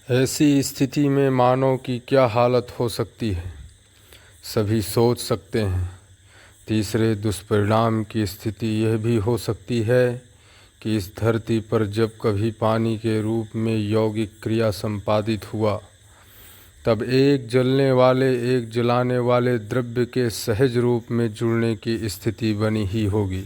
ऐसी स्थिति में मानव की क्या हालत हो सकती है, सभी सोच सकते हैं। तीसरे दुष्परिणाम की स्थिति यह भी हो सकती है कि इस धरती पर जब कभी पानी के रूप में यौगिक क्रिया संपादित हुआ, तब एक जलने वाले एक जलाने वाले द्रव्य के सहज रूप में जुड़ने की स्थिति बनी ही होगी।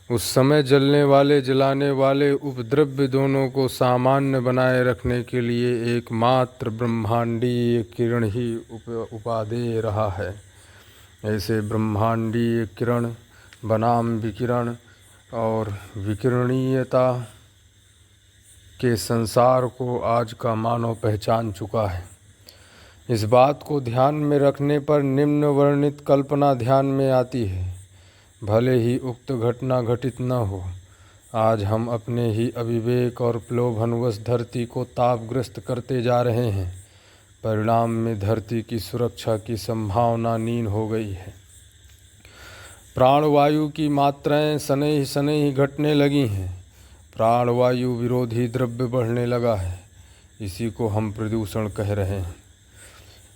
उस समय जलने वाले जलाने वाले उपद्रव्य दोनों को सामान्य बनाए रखने के लिए एकमात्र ब्रह्मांडीय किरण ही उपादेय रहा है। ऐसे ब्रह्मांडीय किरण बनाम विकिरण और विकिरणीयता के संसार को आज का मानव पहचान चुका है। इस बात को ध्यान में रखने पर निम्न वर्णित कल्पना ध्यान में आती है। भले ही उक्त घटना घटित न हो, आज हम अपने ही अविवेक और प्रलोभनवश धरती को तापग्रस्त करते जा रहे हैं। परिणाम में धरती की सुरक्षा की संभावना नीन हो गई है। प्राणवायु की मात्राएं शनैः शनैः घटने लगी हैं। प्राणवायु विरोधी द्रव्य बढ़ने लगा है। इसी को हम प्रदूषण कह रहे हैं।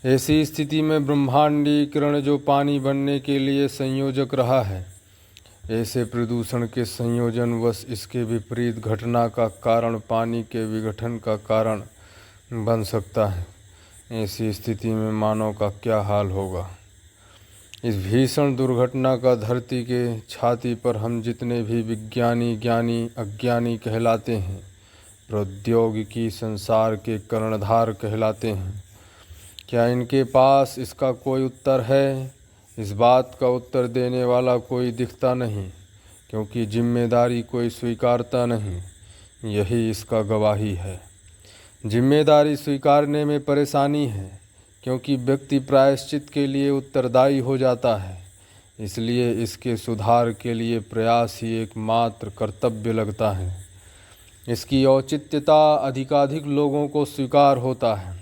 ऐसी स्थिति में ब्रह्मांडीय किरण जो पानी बनने के लिए संयोजक रहा है, ऐसे प्रदूषण के संयोजनवश इसके विपरीत घटना का कारण पानी के विघटन का कारण बन सकता है। ऐसी स्थिति में मानव का क्या हाल होगा। इस भीषण दुर्घटना का धरती के छाती पर हम जितने भी विज्ञानी, ज्ञानी, अज्ञानी कहलाते हैं, प्रौद्योगिकी संसार के कर्णधार कहलाते हैं, क्या इनके पास इसका कोई उत्तर है? इस बात का उत्तर देने वाला कोई दिखता नहीं, क्योंकि जिम्मेदारी कोई स्वीकारता नहीं। यही इसका गवाही है। जिम्मेदारी स्वीकारने में परेशानी है, क्योंकि व्यक्ति प्रायश्चित के लिए उत्तरदायी हो जाता है। इसलिए इसके सुधार के लिए प्रयास ही एकमात्र कर्तव्य लगता है। इसकी औचित्यता अधिकाधिक लोगों को स्वीकार होता है।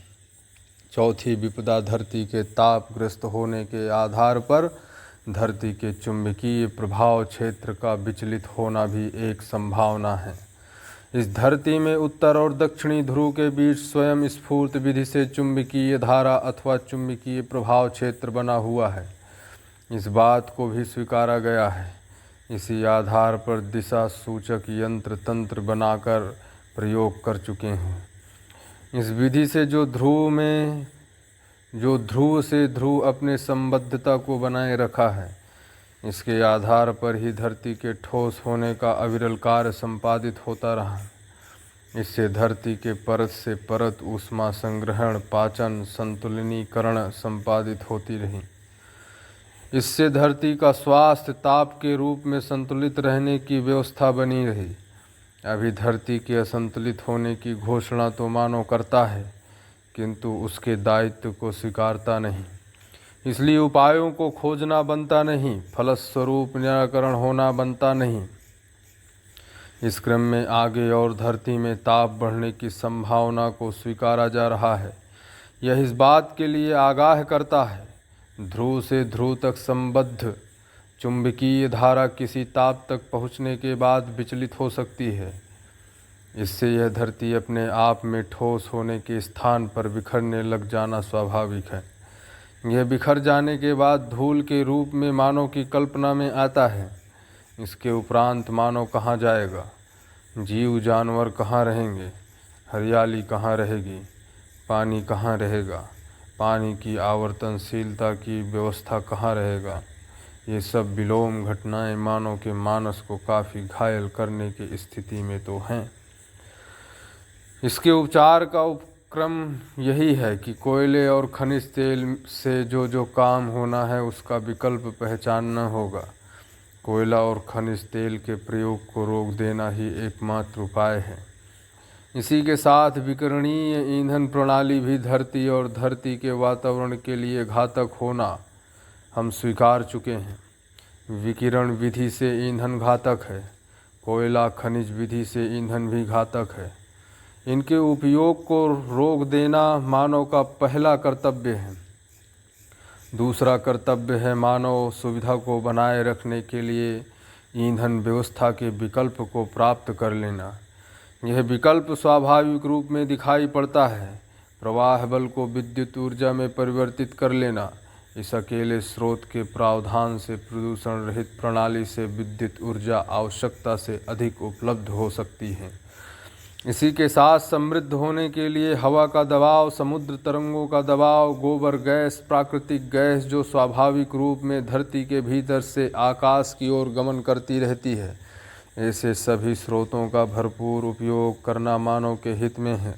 चौथी विपदा धरती के तापग्रस्त होने के आधार पर धरती के चुंबकीय प्रभाव क्षेत्र का विचलित होना भी एक संभावना है। इस धरती में उत्तर और दक्षिणी ध्रुव के बीच स्वयं स्फूर्त विधि से चुंबकीय धारा अथवा चुंबकीय प्रभाव क्षेत्र बना हुआ है। इस बात को भी स्वीकारा गया है। इसी आधार पर दिशा सूचक यंत्र तंत्र बनाकर प्रयोग कर चुके हैं। इस विधि से जो ध्रुव से ध्रुव अपने संबद्धता को बनाए रखा है, इसके आधार पर ही धरती के ठोस होने का अविरल कार्य संपादित होता रहा। इससे धरती के परत से परत ऊष्मा संग्रहण, पाचन, संतुलनीकरण संपादित होती रही। इससे धरती का स्वास्थ्य ताप के रूप में संतुलित रहने की व्यवस्था बनी रही। अभी धरती के असंतुलित होने की घोषणा तो मानव करता है, किंतु उसके दायित्व को स्वीकारता नहीं। इसलिए उपायों को खोजना बनता नहीं, फलस्वरूप निराकरण होना बनता नहीं। इस क्रम में आगे और धरती में ताप बढ़ने की संभावना को स्वीकारा जा रहा है। यह इस बात के लिए आगाह करता है, ध्रुव से ध्रुव तक संबद्ध चुंबकीय धारा किसी ताप तक पहुँचने के बाद विचलित हो सकती है। इससे यह धरती अपने आप में ठोस होने के स्थान पर बिखरने लग जाना स्वाभाविक है। यह बिखर जाने के बाद धूल के रूप में मानव की कल्पना में आता है। इसके उपरांत मानव कहाँ जाएगा? जीव जानवर कहाँ रहेंगे? हरियाली कहाँ रहेगी? पानी कहाँ रहेगा? पानी की आवर्तनशीलता की व्यवस्था कहाँ रहेगा? ये सब विलोम घटनाएं मानव के मानस को काफ़ी घायल करने की स्थिति में तो हैं। इसके उपचार का उपक्रम यही है कि कोयले और खनिज तेल से जो काम होना है उसका विकल्प पहचानना होगा। कोयला और खनिज तेल के प्रयोग को रोक देना ही एकमात्र उपाय है। इसी के साथ विकिरणीय ईंधन प्रणाली भी धरती और धरती के वातावरण के लिए घातक होना हम स्वीकार चुके हैं। विकिरण विधि से ईंधन घातक है। कोयला खनिज विधि से ईंधन भी घातक है। इनके उपयोग को रोक देना मानव का पहला कर्तव्य है। दूसरा कर्तव्य है मानव सुविधा को बनाए रखने के लिए ईंधन व्यवस्था के विकल्प को प्राप्त कर लेना। यह विकल्प स्वाभाविक रूप में दिखाई पड़ता है। प्रवाह बल को विद्युत ऊर्जा में परिवर्तित कर लेना, इस अकेले स्रोत के प्रावधान से प्रदूषण रहित प्रणाली से विद्युत ऊर्जा आवश्यकता से अधिक उपलब्ध हो सकती है। इसी के साथ समृद्ध होने के लिए हवा का दबाव, समुद्र तरंगों का दबाव, गोबर गैस, प्राकृतिक गैस जो स्वाभाविक रूप में धरती के भीतर से आकाश की ओर गमन करती रहती है, ऐसे सभी स्रोतों का भरपूर उपयोग करना मानव के हित में है,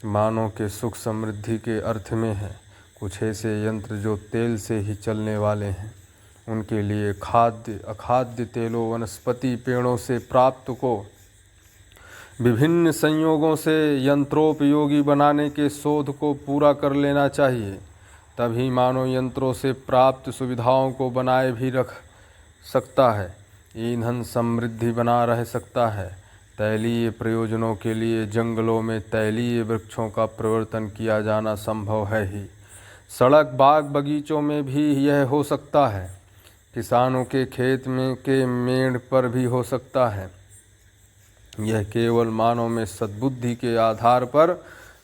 मानव के सुख समृद्धि के अर्थ में है। कुछ ऐसे यंत्र जो तेल से ही चलने वाले हैं, उनके लिए खाद्य अखाद्य तेलों, वनस्पति पेड़ों से प्राप्त को विभिन्न संयोगों से यंत्रोपयोगी बनाने के शोध को पूरा कर लेना चाहिए। तभी मानव यंत्रों से प्राप्त सुविधाओं को बनाए भी रख सकता है, ईंधन समृद्धि बना रह सकता है। तैलीय प्रयोजनों के लिए जंगलों में तैलीय वृक्षों का प्रवर्तन किया जाना संभव है ही। सड़क, बाग, बगीचों में भी यह हो सकता है। किसानों के खेत में के मेड़ पर भी हो सकता है। यह केवल मानव में सद्बुद्धि के आधार पर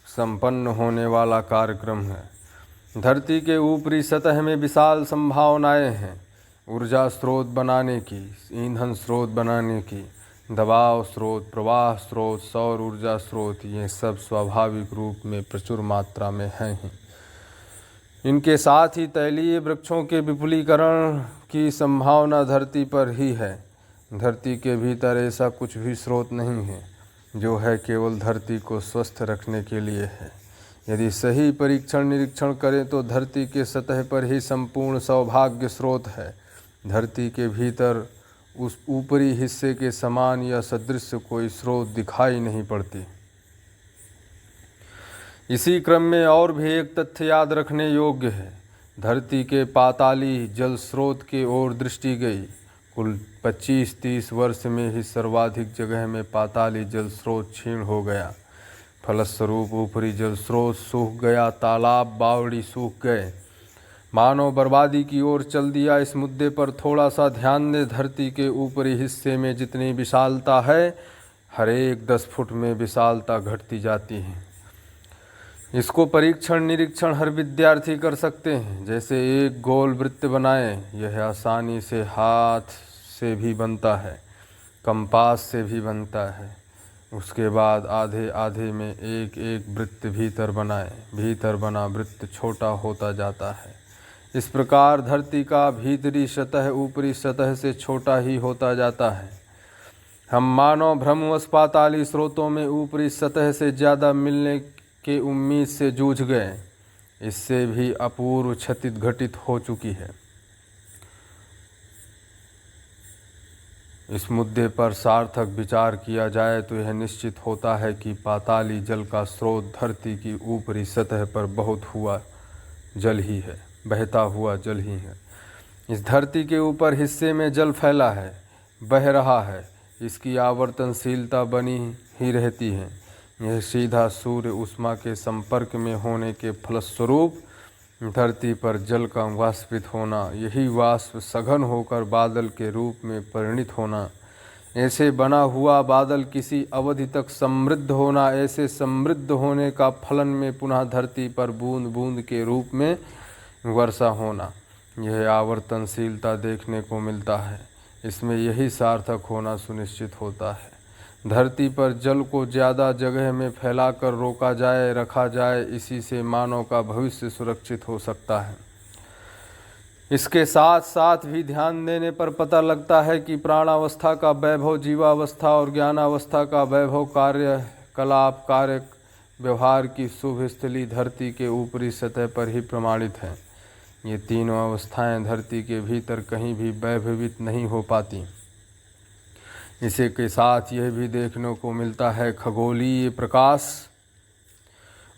संपन्न होने वाला कार्यक्रम है। धरती के ऊपरी सतह में विशाल संभावनाएं हैं, ऊर्जा स्रोत बनाने की, ईंधन स्रोत बनाने की, दबाव स्रोत, प्रवाह स्रोत, सौर ऊर्जा स्रोत, ये सब स्वाभाविक रूप में प्रचुर मात्रा में हैं ही। इनके साथ ही तैलीय वृक्षों के विपुलीकरण की संभावना धरती पर ही है। धरती के भीतर ऐसा कुछ भी स्रोत नहीं है जो है केवल धरती को स्वस्थ रखने के लिए है। यदि सही परीक्षण निरीक्षण करें तो धरती के सतह पर ही संपूर्ण सौभाग्य स्रोत है। धरती के भीतर उस ऊपरी हिस्से के समान या सदृश कोई स्रोत दिखाई नहीं पड़ती। इसी क्रम में और भी एक तथ्य याद रखने योग्य है। धरती के पाताली जल स्रोत की ओर दृष्टि गई। कुल 25-30 वर्ष में ही सर्वाधिक जगह में पाताली जल स्रोत क्षीण हो गया। फलस्वरूप ऊपरी जल स्रोत सूख गया, तालाब बावड़ी सूख गए। मानव बर्बादी की ओर चल दिया। इस मुद्दे पर थोड़ा सा ध्यान दें। धरती के ऊपरी हिस्से में जितनी विशालता है, हर एक 10 फुट में विशालता घटती जाती है। इसको परीक्षण निरीक्षण हर विद्यार्थी कर सकते हैं। जैसे एक गोल वृत्त बनाएं, यह आसानी से हाथ से भी बनता है, कंपास से भी बनता है। उसके बाद आधे आधे में एक एक वृत्त भीतर बनाएं। भीतर बना वृत्त छोटा होता जाता है। इस प्रकार धरती का भीतरी सतह ऊपरी सतह से छोटा ही होता जाता है। हम मानव भ्रमवश पाताली स्रोतों में ऊपरी सतह से ज़्यादा मिलने के उम्मीद से जूझ गए। इससे भी अपूर्व क्षति घटित हो चुकी है। इस मुद्दे पर सार्थक विचार किया जाए तो यह निश्चित होता है कि पाताली जल का स्रोत धरती की ऊपरी सतह पर बहुत हुआ जल ही है, बहता हुआ जल ही है। इस धरती के ऊपर हिस्से में जल फैला है, बह रहा है। इसकी आवर्तनशीलता बनी ही रहती है। यह सीधा सूर्य ऊष्मा के संपर्क में होने के फलस्वरूप धरती पर जल का वाष्पित होना, यही वाष्प सघन होकर बादल के रूप में परिणित होना, ऐसे बना हुआ बादल किसी अवधि तक समृद्ध होना, ऐसे समृद्ध होने का फलन में पुनः धरती पर बूंद बूंद के रूप में वर्षा होना, यह आवर्तनशीलता देखने को मिलता है। इसमें यही सार्थक होना सुनिश्चित होता है। धरती पर जल को ज़्यादा जगह में फैलाकर रोका जाए, रखा जाए, इसी से मानव का भविष्य सुरक्षित हो सकता है। इसके साथ साथ भी ध्यान देने पर पता लगता है कि प्राणावस्था का वैभव जीवावस्था और ज्ञानावस्था का वैभव कार्यकलाप कार्य व्यवहार की शुभ स्थली धरती के ऊपरी सतह पर ही प्रमाणित है। ये तीनों अवस्थाएं धरती के भीतर कहीं भी वैभवित नहीं हो पाती। इसी के साथ यह भी देखने को मिलता है खगोलीय प्रकाश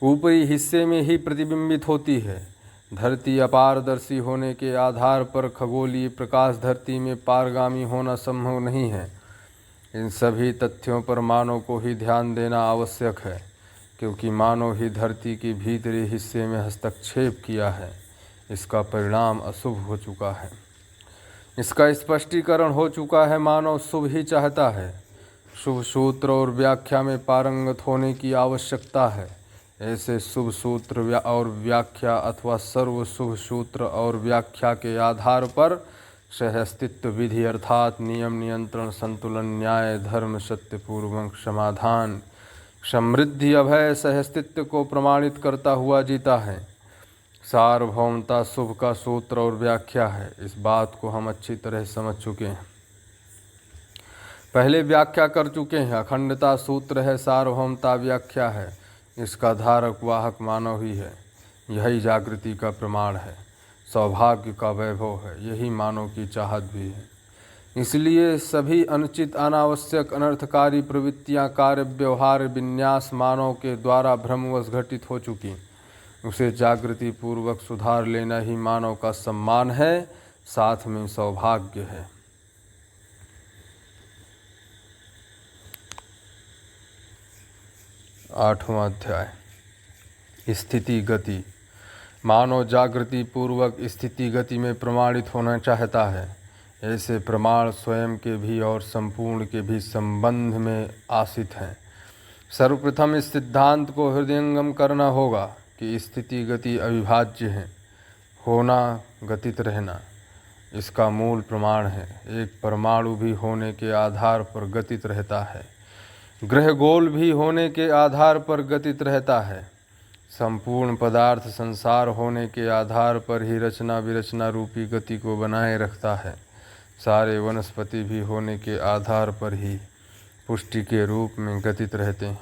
ऊपरी हिस्से में ही प्रतिबिंबित होती है। धरती अपारदर्शी होने के आधार पर खगोलीय प्रकाश धरती में पारगामी होना संभव नहीं है। इन सभी तथ्यों पर मानव को ही ध्यान देना आवश्यक है, क्योंकि मानव ही धरती के भीतरी हिस्से में हस्तक्षेप किया है। इसका परिणाम अशुभ हो चुका है। इसका स्पष्टीकरण हो चुका है। मानव शुभ ही चाहता है, शुभ सूत्र और व्याख्या में पारंगत होने की आवश्यकता है। ऐसे शुभ सूत्र और व्याख्या अथवा सर्व शुभ सूत्र और व्याख्या के आधार पर सहअस्तित्व विधि अर्थात नियम, नियंत्रण, संतुलन, न्याय, धर्म, सत्यपूर्वक समाधान, समृद्धि, अभय सहअस्तित्व को प्रमाणित करता हुआ जीता है। सार्वभौमता शुभ का सूत्र और व्याख्या है। इस बात को हम अच्छी तरह समझ चुके हैं, पहले व्याख्या कर चुके हैं। अखंडता सूत्र है, सार्वभौमता व्याख्या है। इसका धारक वाहक मानव ही है। यही जागृति का प्रमाण है, सौभाग्य का वैभव है, यही मानव की चाहत भी है। इसलिए सभी अनुचित, अनावश्यक, अनर्थकारी प्रवृत्तियां, कार्य, व्यवहार, विन्यास मानव के द्वारा भ्रमवश घटित हो चुकी, उसे जागृति पूर्वक सुधार लेना ही मानव का सम्मान है, साथ में सौभाग्य है। आठवां अध्याय स्थिति गति। मानव जागृति पूर्वक स्थिति गति में प्रमाणित होना चाहता है। ऐसे प्रमाण स्वयं के भी और संपूर्ण के भी संबंध में आश्रित हैं। सर्वप्रथम इस सिद्धांत को हृदयंगम करना होगा कि स्थिति गति अविभाज्य है। होना, गतित रहना इसका मूल प्रमाण है। एक परमाणु भी होने के आधार पर गतित रहता है, ग्रह गोल भी होने के आधार पर गतित रहता है। संपूर्ण पदार्थ संसार होने के आधार पर ही रचना विरचना रूपी गति को बनाए रखता है। सारे वनस्पति भी होने के आधार पर ही पुष्टि के रूप में गतित रहते हैं।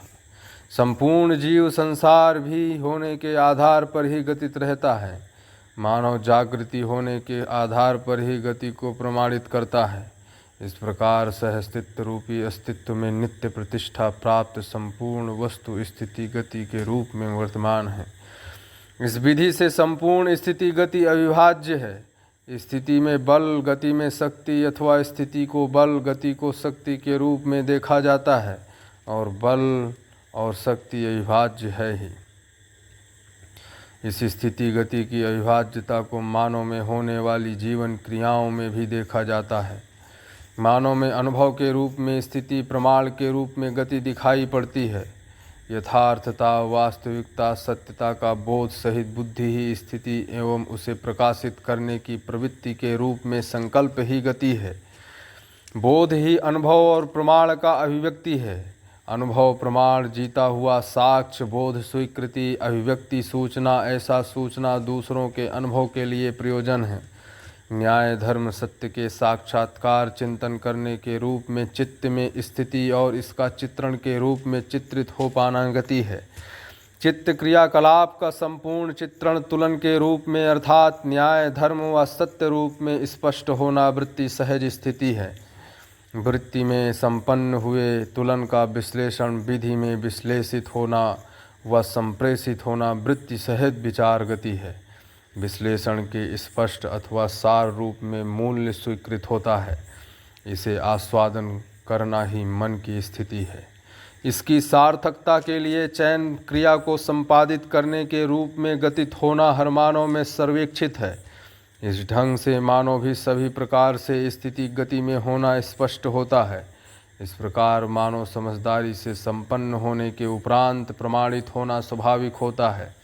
संपूर्ण जीव संसार भी होने के आधार पर ही गतित रहता है। मानव जागृति होने के आधार पर ही गति को प्रमाणित करता है। इस प्रकार सहअस्तित्व रूपी अस्तित्व में नित्य प्रतिष्ठा प्राप्त संपूर्ण वस्तु स्थिति गति के रूप में वर्तमान है। इस विधि से संपूर्ण स्थिति गति अविभाज्य है। स्थिति में बल, गति में शक्ति अथवा स्थिति को बल, गति को शक्ति के रूप में देखा जाता है, और बल और शक्ति अविभाज्य है ही। इस स्थिति गति की अविभाज्यता को मानव में होने वाली जीवन क्रियाओं में भी देखा जाता है। मानव में अनुभव के रूप में स्थिति, प्रमाण के रूप में गति दिखाई पड़ती है। यथार्थता, वास्तविकता, सत्यता का बोध सहित बुद्धि ही स्थिति एवं उसे प्रकाशित करने की प्रवृत्ति के रूप में संकल्प ही गति है। बोध ही अनुभव और प्रमाण का अभिव्यक्ति है। अनुभव, प्रमाण, जीता हुआ साक्ष्य, बोध, स्वीकृति, अभिव्यक्ति, सूचना, ऐसा सूचना दूसरों के अनुभव के लिए प्रयोजन है। न्याय, धर्म, सत्य के साक्षात्कार चिंतन करने के रूप में चित्त में स्थिति और इसका चित्रण के रूप में चित्रित हो पाना गति है। चित्त क्रियाकलाप का संपूर्ण चित्रण तुलन के रूप में अर्थात न्याय, धर्म व सत्य रूप में स्पष्ट होना वृत्ति सहज स्थिति है। वृत्ति में संपन्न हुए तुलन का विश्लेषण विधि में विश्लेषित होना व संप्रेषित होना वृत्ति सहज विचार गति है। विश्लेषण के स्पष्ट अथवा सार रूप में मूल्य स्वीकृत होता है। इसे आस्वादन करना ही मन की स्थिति है। इसकी सार्थकता के लिए चयन क्रिया को संपादित करने के रूप में गतित होना हर मानव में सर्वेक्षित है। इस ढंग से मानव भी सभी प्रकार से स्थिति गति में होना स्पष्ट होता है। इस प्रकार मानव समझदारी से संपन्न होने के उपरांत प्रमाणित होना स्वाभाविक होता है।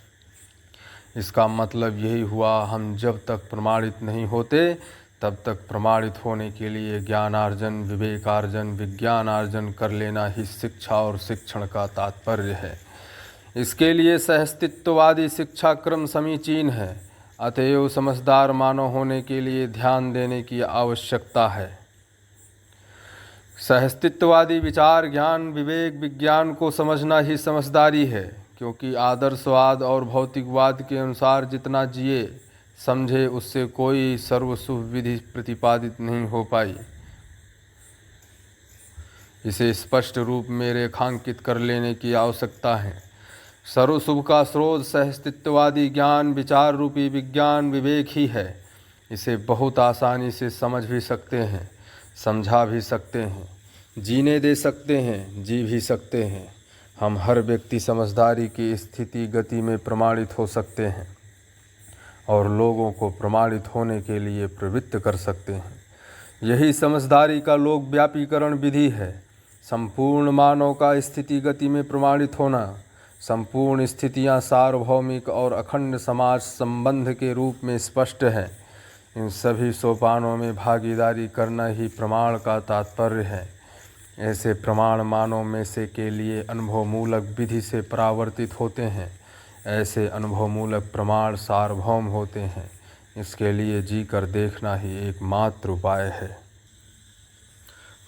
इसका मतलब यही हुआ, हम जब तक प्रमाणित नहीं होते तब तक प्रमाणित होने के लिए ज्ञानार्जन, विवेकार्जन, विज्ञानार्जन कर लेना ही शिक्षा और शिक्षण का तात्पर्य है। इसके लिए सहअस्तित्ववादी शिक्षा क्रम समीचीन है। अतएव समझदार मानव होने के लिए ध्यान देने की आवश्यकता है। सहअस्तित्ववादी विचार, ज्ञान, विवेक, विज्ञान को समझना ही समझदारी है, क्योंकि आदर्शवाद और भौतिकवाद के अनुसार जितना जिए समझे उससे कोई सर्वशुभ विधि प्रतिपादित नहीं हो पाई। इसे स्पष्ट रूप में रेखांकित कर लेने की आवश्यकता है। सर्वशुभ का स्रोत सहअस्तित्ववादी ज्ञान, विचार रूपी विज्ञान, विवेक ही है। इसे बहुत आसानी से समझ भी सकते हैं, समझा भी सकते हैं, जीने दे सकते हैं, जी भी सकते हैं। हम हर व्यक्ति समझदारी की स्थिति गति में प्रमाणित हो सकते हैं और लोगों को प्रमाणित होने के लिए प्रवृत्त कर सकते हैं। यही समझदारी का लोक व्यापीकरण विधि है। संपूर्ण मानव का स्थिति गति में प्रमाणित होना, संपूर्ण स्थितियां सार्वभौमिक और अखंड समाज संबंध के रूप में स्पष्ट है। इन सभी सोपानों में भागीदारी करना ही प्रमाण का तात्पर्य है। ऐसे प्रमाण मानव में से के लिए अनुभवमूलक विधि से परावर्तित होते हैं। ऐसे अनुभवमूलक प्रमाण सार्वभौम होते हैं। इसके लिए जी कर देखना ही एकमात्र उपाय है।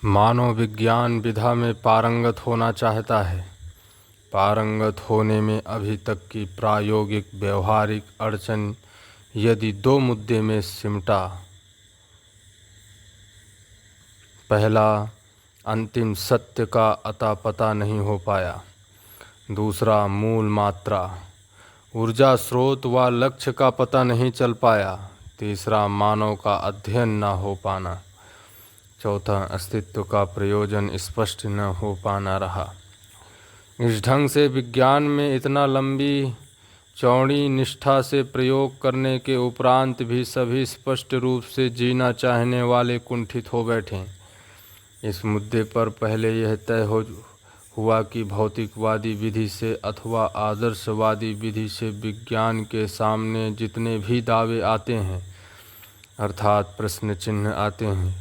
मानव विज्ञान विधा में पारंगत होना चाहता है। पारंगत होने में अभी तक की प्रायोगिक व्यवहारिक अड़चन यदि दो मुद्दे में सिमटा। पहला, अंतिम सत्य का अता पता नहीं हो पाया। दूसरा, मूल मात्रा, ऊर्जा स्रोत व लक्ष्य का पता नहीं चल पाया। तीसरा, मानव का अध्ययन न हो पाना। चौथा, अस्तित्व का प्रयोजन स्पष्ट न हो पाना रहा। इस ढंग से विज्ञान में इतना लंबी चौड़ी निष्ठा से प्रयोग करने के उपरांत भी सभी स्पष्ट रूप से जीना चाहने वाले कुंठित हो बैठे। इस मुद्दे पर पहले यह तय हुआ कि भौतिकवादी विधि से अथवा आदर्शवादी विधि से विज्ञान के सामने जितने भी दावे आते हैं, अर्थात प्रश्न चिन्ह आते हैं,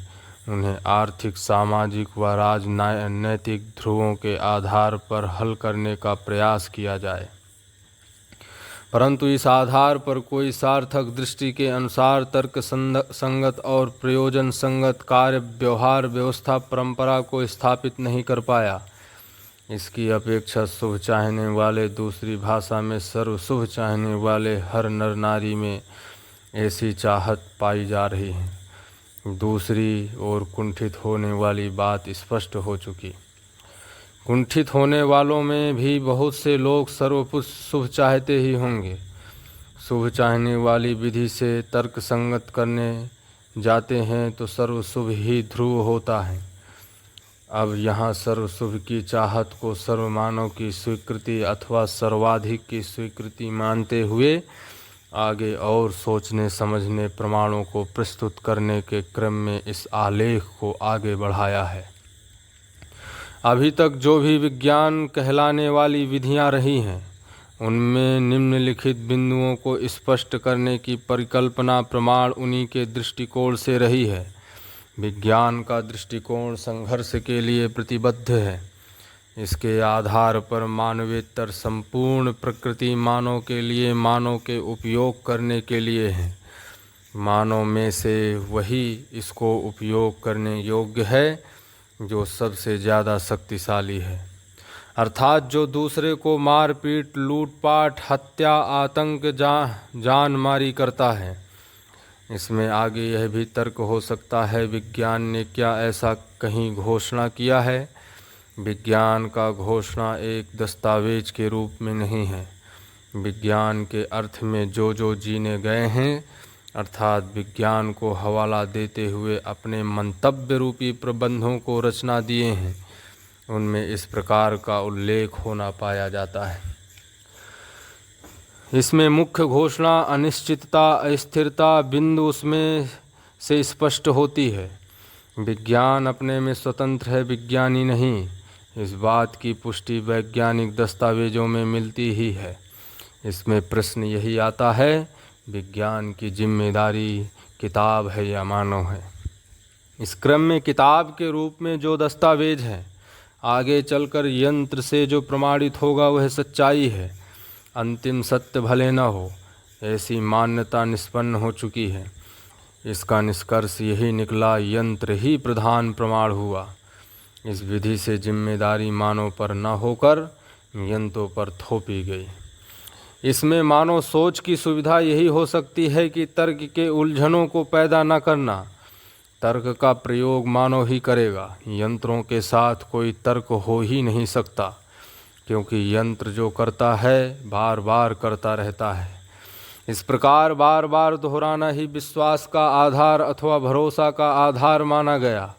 उन्हें आर्थिक, सामाजिक व राजनैतिक ध्रुवों के आधार पर हल करने का प्रयास किया जाए, परंतु इस आधार पर कोई सार्थक दृष्टि के अनुसार तर्क संगत और प्रयोजन संगत कार्य व्यवहार व्यवस्था परंपरा को स्थापित नहीं कर पाया। इसकी अपेक्षा शुभ चाहने वाले, दूसरी भाषा में सर्व शुभ चाहने वाले हर नर नारी में ऐसी चाहत पाई जा रही है। दूसरी ओर कुंठित होने वाली बात स्पष्ट हो चुकी। कुंठित होने वालों में भी बहुत से लोग सर्व शुभ चाहते ही होंगे। शुभ चाहने वाली विधि से तर्क संगत करने जाते हैं तो सर्व शुभ ही ध्रुव होता है। अब यहाँ सर्व शुभ की चाहत को सर्वमानव की स्वीकृति अथवा सर्वाधिक की स्वीकृति मानते हुए आगे और सोचने समझने प्रमाणों को प्रस्तुत करने के क्रम में इस आलेख को आगे बढ़ाया है। अभी तक जो भी विज्ञान कहलाने वाली विधियां रही हैं, उनमें निम्नलिखित बिंदुओं को स्पष्ट करने की परिकल्पना प्रमाण उन्हीं के दृष्टिकोण से रही है। विज्ञान का दृष्टिकोण संघर्ष के लिए प्रतिबद्ध है। इसके आधार पर मानवेतर संपूर्ण प्रकृति मानव के लिए, मानव के उपयोग करने के लिए है। मानव में से वही इसको उपयोग करने योग्य है जो सबसे ज़्यादा शक्तिशाली है, अर्थात जो दूसरे को मारपीट, लूटपाट, हत्या, आतंक, जान मारी करता है। इसमें आगे यह भी तर्क हो सकता है, विज्ञान ने क्या ऐसा कहीं घोषणा किया है? विज्ञान का घोषणा एक दस्तावेज के रूप में नहीं है। विज्ञान के अर्थ में जो जीने गए हैं, अर्थात विज्ञान को हवाला देते हुए अपने मंतव्य रूपी प्रबंधों को रचना दिए हैं, उनमें इस प्रकार का उल्लेख होना पाया जाता है। इसमें मुख्य घोषणा अनिश्चितता, अस्थिरता बिंदु उसमें से स्पष्ट होती है। विज्ञान अपने में स्वतंत्र है, विज्ञानी नहीं। इस बात की पुष्टि वैज्ञानिक दस्तावेजों में मिलती ही है। इसमें प्रश्न यही आता है, विज्ञान की जिम्मेदारी किताब है या मानव है? इस क्रम में किताब के रूप में जो दस्तावेज है, आगे चलकर यंत्र से जो प्रमाणित होगा वह सच्चाई है। अंतिम सत्य भले न हो, ऐसी मान्यता निष्पन्न हो चुकी है। इसका निष्कर्ष यही निकला, यंत्र ही प्रधान प्रमाण हुआ। इस विधि से जिम्मेदारी मानव पर न होकर यंत्रों पर थोपी गई। इसमें मानव सोच की सुविधा यही हो सकती है कि तर्क के उलझनों को पैदा न करना। तर्क का प्रयोग मानव ही करेगा, यंत्रों के साथ कोई तर्क हो ही नहीं सकता, क्योंकि यंत्र जो करता है बार बार करता रहता है। इस प्रकार बार बार दोहराना ही विश्वास का आधार अथवा भरोसा का आधार माना गया।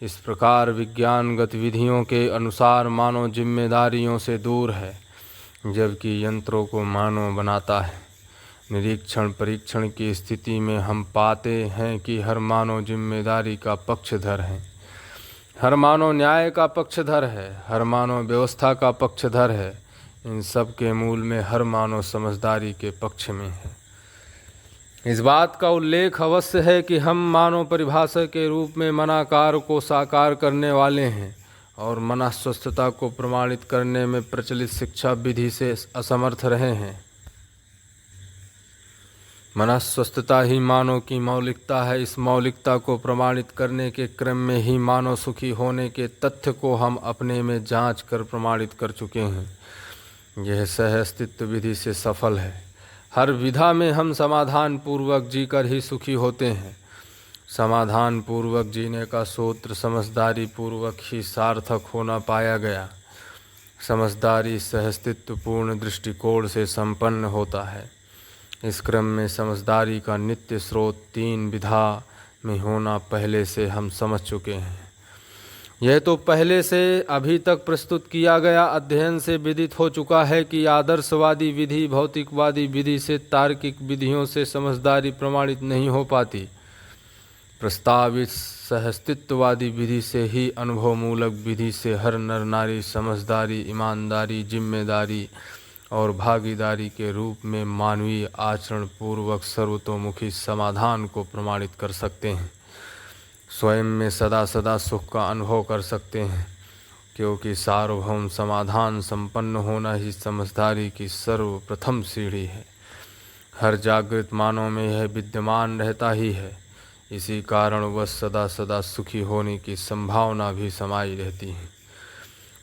इस प्रकार विज्ञान गतिविधियों के अनुसार मानव जिम्मेदारियों से दूर है, जबकि यंत्रों को मानव बनाता है। निरीक्षण परीक्षण की स्थिति में हम पाते हैं कि हर मानव जिम्मेदारी का पक्षधर है। हर मानव न्याय का पक्षधर है, हर मानव व्यवस्था का पक्षधर है। इन सब के मूल में हर मानव समझदारी के पक्ष में है। इस बात का उल्लेख अवश्य है कि हम मानव परिभाषा के रूप में मनाकार को साकार करने वाले हैं और मनस्वस्थता को प्रमाणित करने में प्रचलित शिक्षा विधि से असमर्थ रहे हैं। मनस्वस्थता ही मानव की मौलिकता है। इस मौलिकता को प्रमाणित करने के क्रम में ही मानव सुखी होने के तथ्य को हम अपने में जांच कर प्रमाणित कर चुके हैं। यह सह अस्तित्व विधि से सफल है। हर विधा में हम समाधान पूर्वक जीकर ही सुखी होते हैं। समाधान पूर्वक जीने का सूत्र समझदारी पूर्वक ही सार्थक होना पाया गया। समझदारी सहअस्तित्व पूर्ण दृष्टिकोण से संपन्न होता है। इस क्रम में समझदारी का नित्य स्रोत 3 विधा में होना पहले से हम समझ चुके हैं। यह तो पहले से अभी तक प्रस्तुत किया गया अध्ययन से विदित हो चुका है कि आदर्शवादी विधि भौतिकवादी विधि से तार्किक विधियों से समझदारी प्रमाणित नहीं हो पाती। प्रस्तावित सहअस्तित्ववादी विधि से ही अनुभवमूलक विधि से हर नर नारी समझदारी, ईमानदारी, जिम्मेदारी और भागीदारी के रूप में मानवीय आचरण पूर्वक सर्वतोमुखी समाधान को प्रमाणित कर सकते हैं। स्वयं में सदा सदा सुख का अनुभव कर सकते हैं, क्योंकि सार्वभौम समाधान संपन्न होना ही समझदारी की सर्वप्रथम सीढ़ी है। हर जागृत मानव में यह विद्यमान रहता ही है। इसी कारण वह सदा सदा सुखी होने की संभावना भी समाई रहती है।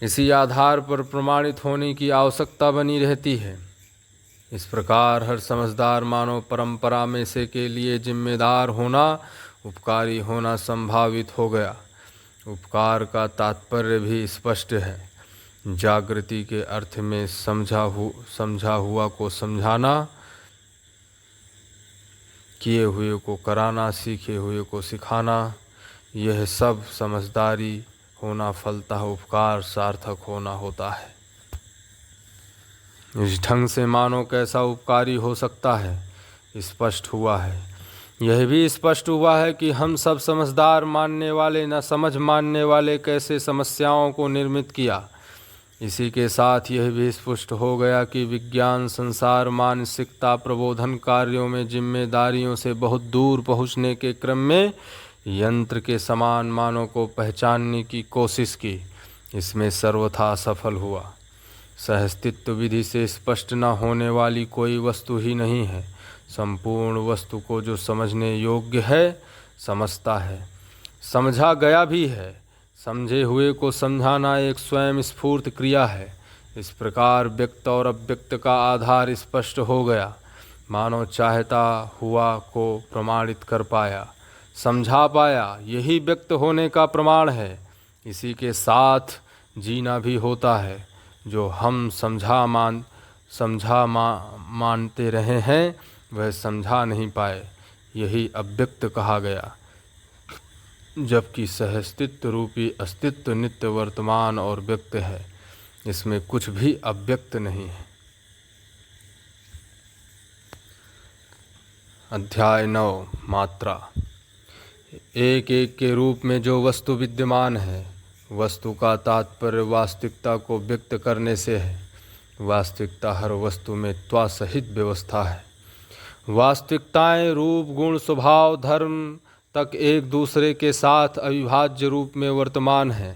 इसी आधार पर प्रमाणित होने की आवश्यकता बनी रहती है। इस प्रकार हर समझदार मानव परंपरा में से के लिए जिम्मेदार होना, उपकारी होना संभावित हो गया। उपकार का तात्पर्य भी स्पष्ट है। जागृति के अर्थ में समझा हुआ को समझाना, किए हुए को कराना, सीखे हुए को सिखाना, यह सब समझदारी होना फलतः उपकार सार्थक होना होता है। इस ढंग से मानव कैसा उपकारी हो सकता है, स्पष्ट हुआ है। यह भी स्पष्ट हुआ है कि हम सब समझदार मानने वाले न समझ मानने वाले कैसे समस्याओं को निर्मित किया। इसी के साथ यह भी स्पष्ट हो गया कि विज्ञान संसार मानसिकता प्रबोधन कार्यों में जिम्मेदारियों से बहुत दूर पहुँचने के क्रम में यंत्र के समान मानव को पहचानने की कोशिश की। इसमें सर्वथा सफल हुआ। सहअस्तित्व विधि से स्पष्ट न होने वाली कोई वस्तु ही नहीं है। संपूर्ण वस्तु को जो समझने योग्य है, समझता है, समझा गया भी है। समझे हुए को समझाना एक स्वयं स्फूर्त क्रिया है। इस प्रकार व्यक्त और अव्यक्त का आधार स्पष्ट हो गया। मानव चाहता हुआ को प्रमाणित कर पाया, समझा पाया। यही व्यक्त होने का प्रमाण है। इसी के साथ जीना भी होता है। जो हम मानते रहे हैं, वह समझा नहीं पाए। यही अव्यक्त कहा गया। जबकि सहअस्तित्व रूपी अस्तित्व नित्य वर्तमान और व्यक्त है। इसमें कुछ भी अव्यक्त नहीं है। अध्याय 9 मात्रा। एक एक के रूप में जो वस्तु विद्यमान है, वस्तु का तात्पर्य वास्तविकता को व्यक्त करने से है। वास्तविकता हर वस्तु में त्वा सहित व्यवस्था है। वास्तविकताएं रूप, गुण, स्वभाव, धर्म तक एक दूसरे के साथ अविभाज्य रूप में वर्तमान है।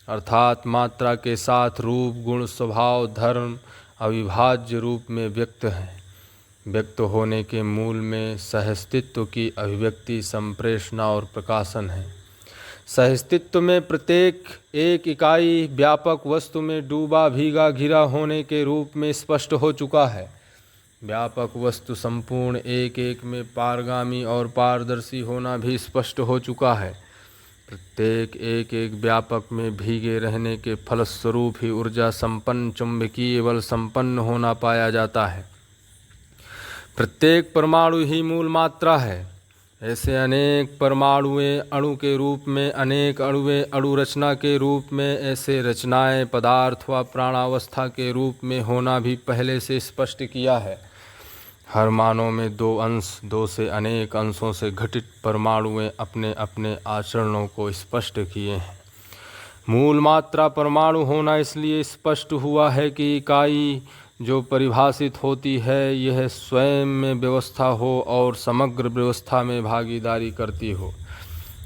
अर्थात मात्रा के साथ रूप, गुण, स्वभाव, धर्म अविभाज्य रूप में व्यक्त हैं। व्यक्त होने के मूल में सहअस्तित्व की अभिव्यक्ति, संप्रेषणा और प्रकाशन है। सहअस्तित्व में प्रत्येक एक इकाई व्यापक वस्तु में डूबा, भीगा, घिरा होने के रूप में स्पष्ट हो चुका है। व्यापक वस्तु संपूर्ण एक एक में पारगामी और पारदर्शी होना भी स्पष्ट हो चुका है। प्रत्येक एक एक व्यापक में भीगे रहने के फलस्वरूप ही ऊर्जा संपन्न, चुंबकीय बल संपन्न होना पाया जाता है। प्रत्येक परमाणु ही मूल मात्रा है। ऐसे अनेक परमाणुएं अणु के रूप में, अनेक अणुएं अणु रचना के रूप में, ऐसे रचनाएं पदार्थ व प्राणावस्था के रूप में होना भी पहले से स्पष्ट किया है। हर मानव में 2 अंश, 2 से अनेक अंशों से घटित परमाणुएं अपने अपने आचरणों को स्पष्ट किए हैं। मूल मात्रा परमाणु होना इसलिए स्पष्ट हुआ है कि इकाई जो परिभाषित होती है यह स्वयं में व्यवस्था हो और समग्र व्यवस्था में भागीदारी करती हो।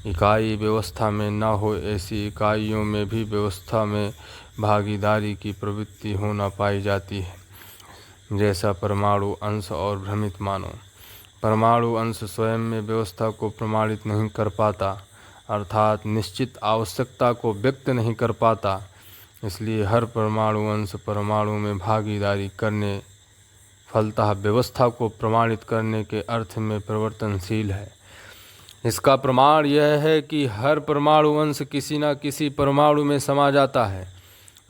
इकाई व्यवस्था में न हो ऐसी इकाइयों में भी व्यवस्था में भागीदारी की प्रवृत्ति होना पाई जाती है, जैसा परमाणु अंश और भ्रमित मानो। परमाणु अंश स्वयं में व्यवस्था को प्रमाणित नहीं कर पाता, अर्थात निश्चित आवश्यकता को व्यक्त नहीं कर पाता, इसलिए हर परमाणु अंश परमाणु में भागीदारी करने फलतः व्यवस्था को प्रमाणित करने के अर्थ में परिवर्तनशील है। इसका प्रमाण यह है कि हर परमाणु अंश किसी न किसी परमाणु में समा जाता है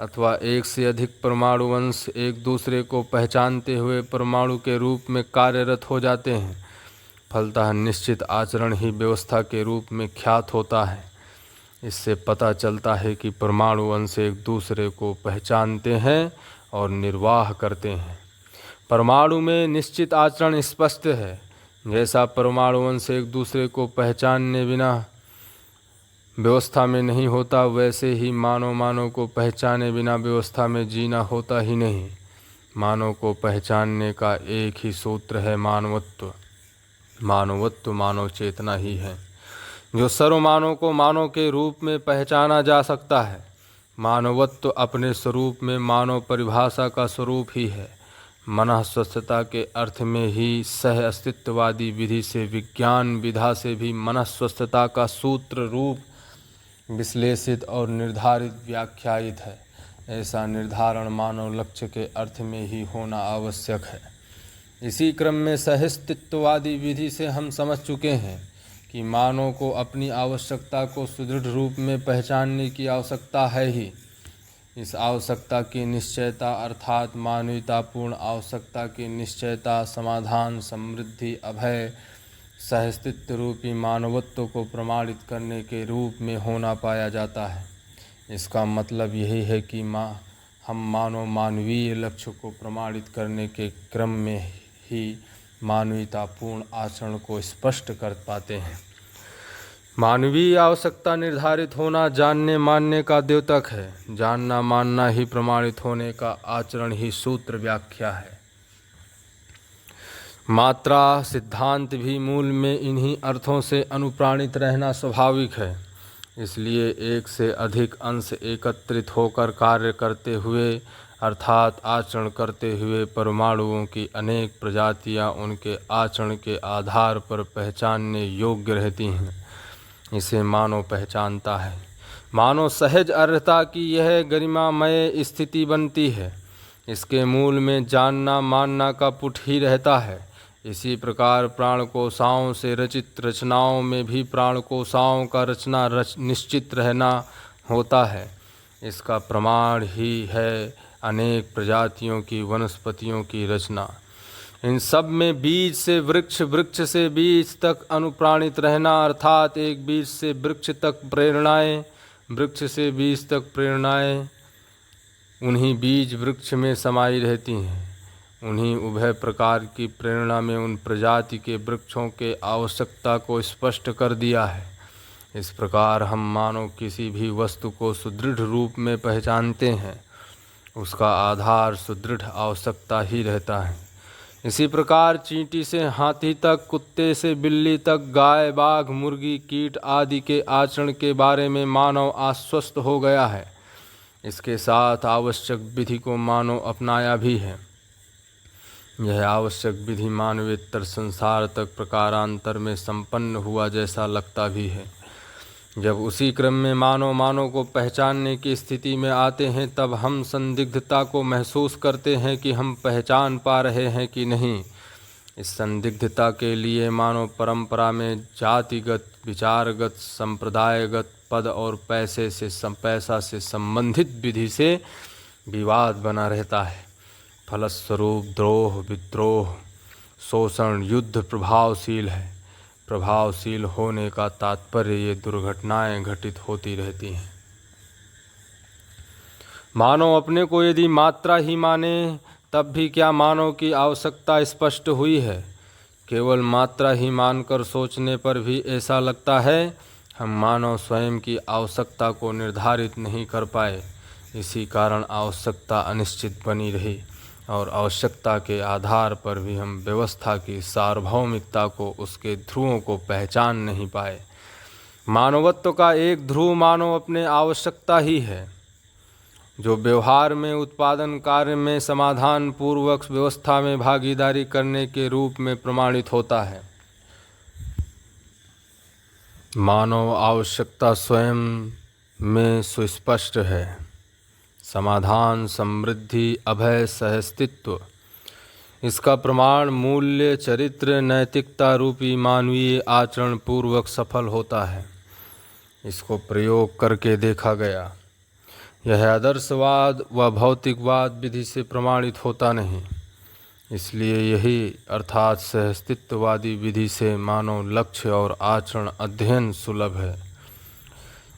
अथवा एक से अधिक परमाणु अंश एक दूसरे को पहचानते हुए परमाणु के रूप में कार्यरत हो जाते हैं। फलतः निश्चित आचरण ही व्यवस्था के रूप में ख्यात होता है। इससे पता चलता है कि परमाणु अंश एक दूसरे को पहचानते हैं और निर्वाह करते हैं। परमाणु में निश्चित आचरण स्पष्ट है। जैसा परमाणु अंश एक दूसरे को पहचानने बिना व्यवस्था में नहीं होता, वैसे ही मानव को पहचाने बिना व्यवस्था में जीना होता ही नहीं। मानव को पहचानने का एक ही सूत्र है, मानवत्व। मानवत्व मानव चेतना ही है जो सर्व मानव को मानव के रूप में पहचाना जा सकता है। मानवत्व अपने स्वरूप में मानव परिभाषा का स्वरूप ही है। मनः स्वस्थता के अर्थ में ही सह अस्तित्ववादी विधि से विज्ञान विधा से भी मनः स्वस्थता का सूत्र रूप विश्लेषित और निर्धारित व्याख्यायित है। ऐसा निर्धारण मानव लक्ष्य के अर्थ में ही होना आवश्यक है। इसी क्रम में सहस्तित्ववादी विधि से हम समझ चुके हैं कि मानव को अपनी आवश्यकता को सुदृढ़ रूप में पहचानने की आवश्यकता है ही। इस आवश्यकता की निश्चयता अर्थात मानवीयतापूर्ण आवश्यकता की निश्चयता समाधान, समृद्धि, अभय, सहस्तित्व रूपी मानवत्व को प्रमाणित करने के रूप में होना पाया जाता है। इसका मतलब यही है कि हम मानवीय लक्ष्य को प्रमाणित करने के क्रम में ही मानवीयतापूर्ण आचरण को स्पष्ट कर पाते हैं। मानवीय आवश्यकता निर्धारित होना जानने मानने का द्योतक है। जानना मानना ही प्रमाणित होने का आचरण ही सूत्र व्याख्या है। मात्रा सिद्धांत भी मूल में इन्हीं अर्थों से अनुप्राणित रहना स्वाभाविक है। इसलिए एक से अधिक अंश एकत्रित होकर कार्य करते हुए अर्थात आचरण करते हुए परमाणुओं की अनेक प्रजातियां उनके आचरण के आधार पर पहचानने योग्य रहती हैं। इसे मानव पहचानता है। मानव सहज अर्हता की यह गरिमामय स्थिति बनती है। इसके मूल में जानना मानना का पुट ही रहता है। इसी प्रकार प्राणकोशाओं से रचित रचनाओं में भी प्राणकोशाओं का रचना निश्चित रहना होता है। इसका प्रमाण ही है अनेक प्रजातियों की वनस्पतियों की रचना। इन सब में बीज से वृक्ष, वृक्ष से बीज तक अनुप्राणित रहना अर्थात एक बीज से वृक्ष तक प्रेरणाएं, वृक्ष से बीज तक प्रेरणाएं उन्हीं बीज वृक्ष में समाई रहती हैं। उन्हीं उभय प्रकार की प्रेरणा में उन प्रजाति के वृक्षों के आवश्यकता को स्पष्ट कर दिया है। इस प्रकार हम मानव किसी भी वस्तु को सुदृढ़ रूप में पहचानते हैं। उसका आधार सुदृढ़ आवश्यकता ही रहता है। इसी प्रकार चींटी से हाथी तक, कुत्ते से बिल्ली तक, गाय, बाघ, मुर्गी, कीट आदि के आचरण के बारे में मानव आश्वस्त हो गया है। इसके साथ आवश्यक विधि को मानव अपनाया भी है। यह आवश्यक विधि मानवेतर संसार तक प्रकारांतर में संपन्न हुआ जैसा लगता भी है। जब उसी क्रम में मानव को पहचानने की स्थिति में आते हैं, तब हम संदिग्धता को महसूस करते हैं कि हम पहचान पा रहे हैं कि नहीं। इस संदिग्धता के लिए मानव परंपरा में जातिगत, विचारगत, संप्रदायगत, पद और पैसा से संबंधित विधि से विवाद बना रहता है। फलस्वरूप द्रोह, विद्रोह, शोषण, युद्ध प्रभावशील है। प्रभावशील होने का तात्पर्य ये दुर्घटनाएं घटित होती रहती हैं। मानव अपने को यदि मात्रा ही माने तब भी क्या मानव की आवश्यकता स्पष्ट हुई है। केवल मात्रा ही मानकर सोचने पर भी ऐसा लगता है हम मानव स्वयं की आवश्यकता को निर्धारित नहीं कर पाए, इसी कारण आवश्यकता अनिश्चित बनी रही और आवश्यकता के आधार पर भी हम व्यवस्था की सार्वभौमिकता को, उसके ध्रुवों को पहचान नहीं पाए। मानवत्व का एक ध्रुव मानव अपने आवश्यकता ही है, जो व्यवहार में, उत्पादन कार्य में समाधान पूर्वक व्यवस्था में भागीदारी करने के रूप में प्रमाणित होता है। मानव आवश्यकता स्वयं में सुस्पष्ट है। समाधान, समृद्धि, अभय, सहअस्तित्व, इसका प्रमाण मूल्य, चरित्र, नैतिकता रूपी मानवीय आचरण पूर्वक सफल होता है। इसको प्रयोग करके देखा गया। यह आदर्शवाद व भौतिकवाद विधि से प्रमाणित होता नहीं, इसलिए यही अर्थात सहअस्तित्ववादी विधि से मानव लक्ष्य और आचरण अध्ययन सुलभ है।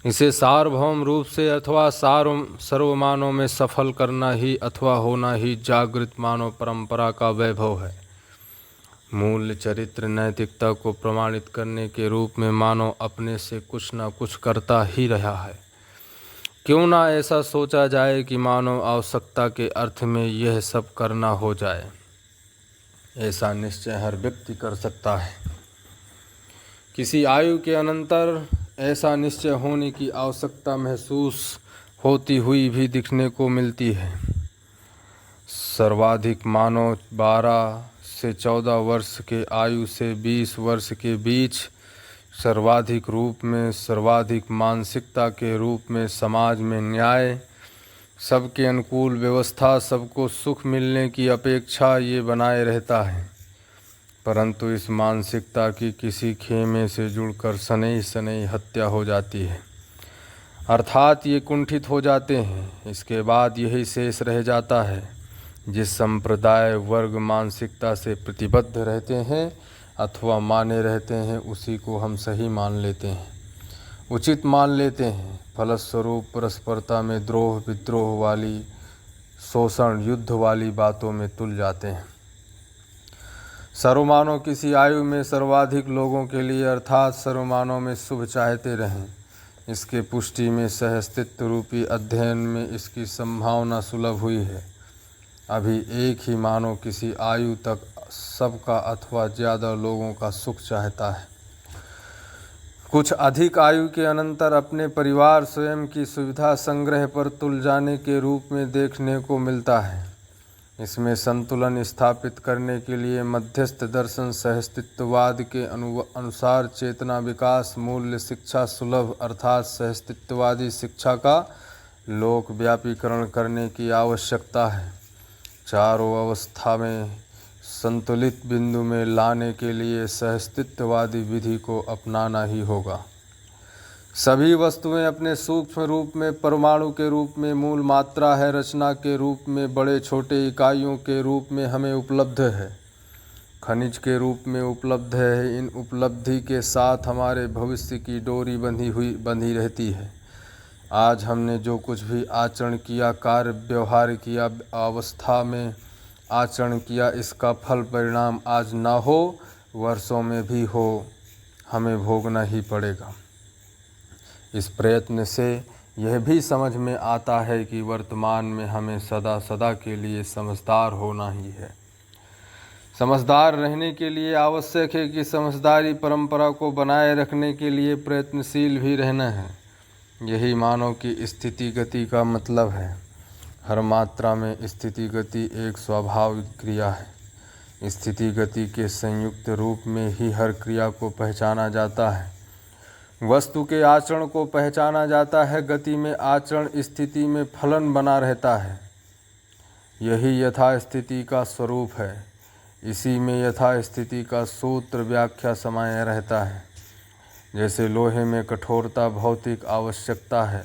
इसे सार्वभौम रूप से अथवा सर्व मानव में सफल करना ही अथवा होना ही जागृत मानव परंपरा का वैभव है। मूल्य, चरित्र, नैतिकता को प्रमाणित करने के रूप में मानव अपने से कुछ न कुछ करता ही रहा है। क्यों ना ऐसा सोचा जाए कि मानव आवश्यकता के अर्थ में यह सब करना हो जाए। ऐसा निश्चय हर व्यक्ति कर सकता है। किसी आयु के अनंतर ऐसा निश्चय होने की आवश्यकता महसूस होती हुई भी दिखने को मिलती है। सर्वाधिक मानव 12 से 14 वर्ष के आयु से 20 वर्ष के बीच सर्वाधिक रूप में, सर्वाधिक मानसिकता के रूप में समाज में न्याय, सबके अनुकूल व्यवस्था, सबको सुख मिलने की अपेक्षा ये बनाए रहता है। परंतु इस मानसिकता की किसी खेमे से जुड़कर शनैः शनैः हत्या हो जाती है, अर्थात ये कुंठित हो जाते हैं। इसके बाद यही शेष रह जाता है। जिस संप्रदाय वर्ग मानसिकता से प्रतिबद्ध रहते हैं अथवा माने रहते हैं, उसी को हम सही मान लेते हैं, उचित मान लेते हैं। फलस्वरूप परस्परता में द्रोह, विद्रोह वाली, शोषण, युद्ध वाली बातों में तुल जाते हैं। सर्वमानव किसी आयु में सर्वाधिक लोगों के लिए अर्थात सर्वमानव में शुभ चाहते रहें, इसके पुष्टि में सहअस्तित्व रूपी अध्ययन में इसकी संभावना सुलभ हुई है। अभी एक ही मानव किसी आयु तक सबका अथवा ज़्यादा लोगों का सुख चाहता है। कुछ अधिक आयु के अनंतर अपने परिवार, स्वयं की सुविधा संग्रह पर तुल जाने के रूप में देखने को मिलता है। इसमें संतुलन स्थापित करने के लिए मध्यस्थ दर्शन सहअस्तित्ववाद के अनुसार चेतना विकास, मूल्य शिक्षा सुलभ अर्थात सहअस्तित्ववादी शिक्षा का लोकव्यापीकरण करने की आवश्यकता है। चारों अवस्था में संतुलित बिंदु में लाने के लिए सहअस्तित्ववादी विधि को अपनाना ही होगा। सभी वस्तुएं अपने सूक्ष्म रूप में परमाणु के रूप में मूल मात्रा है, रचना के रूप में बड़े छोटे इकाइयों के रूप में हमें उपलब्ध है, खनिज के रूप में उपलब्ध है। इन उपलब्धि के साथ हमारे भविष्य की डोरी बंधी रहती है। आज हमने जो कुछ भी आचरण किया, कार्य व्यवहार किया, अवस्था में आचरण किया, इसका फल परिणाम आज ना हो, वर्षों में भी हो, हमें भोगना ही पड़ेगा। इस प्रयत्न से यह भी समझ में आता है कि वर्तमान में हमें सदा सदा के लिए समझदार होना ही है। समझदार रहने के लिए आवश्यक है कि समझदारी परंपरा को बनाए रखने के लिए प्रयत्नशील भी रहना है। यही मानव की स्थिति गति का मतलब है। हर मात्रा में स्थिति गति एक स्वाभाविक क्रिया है। स्थिति गति के संयुक्त रूप में ही हर क्रिया को पहचाना जाता है। वस्तु के आचरण को पहचाना जाता है। गति में आचरण, स्थिति में फलन बना रहता है। यही यथा स्थिति का स्वरूप है। इसी में यथा स्थिति का सूत्र व्याख्या समाया रहता है। जैसे लोहे में कठोरता भौतिक आवश्यकता है,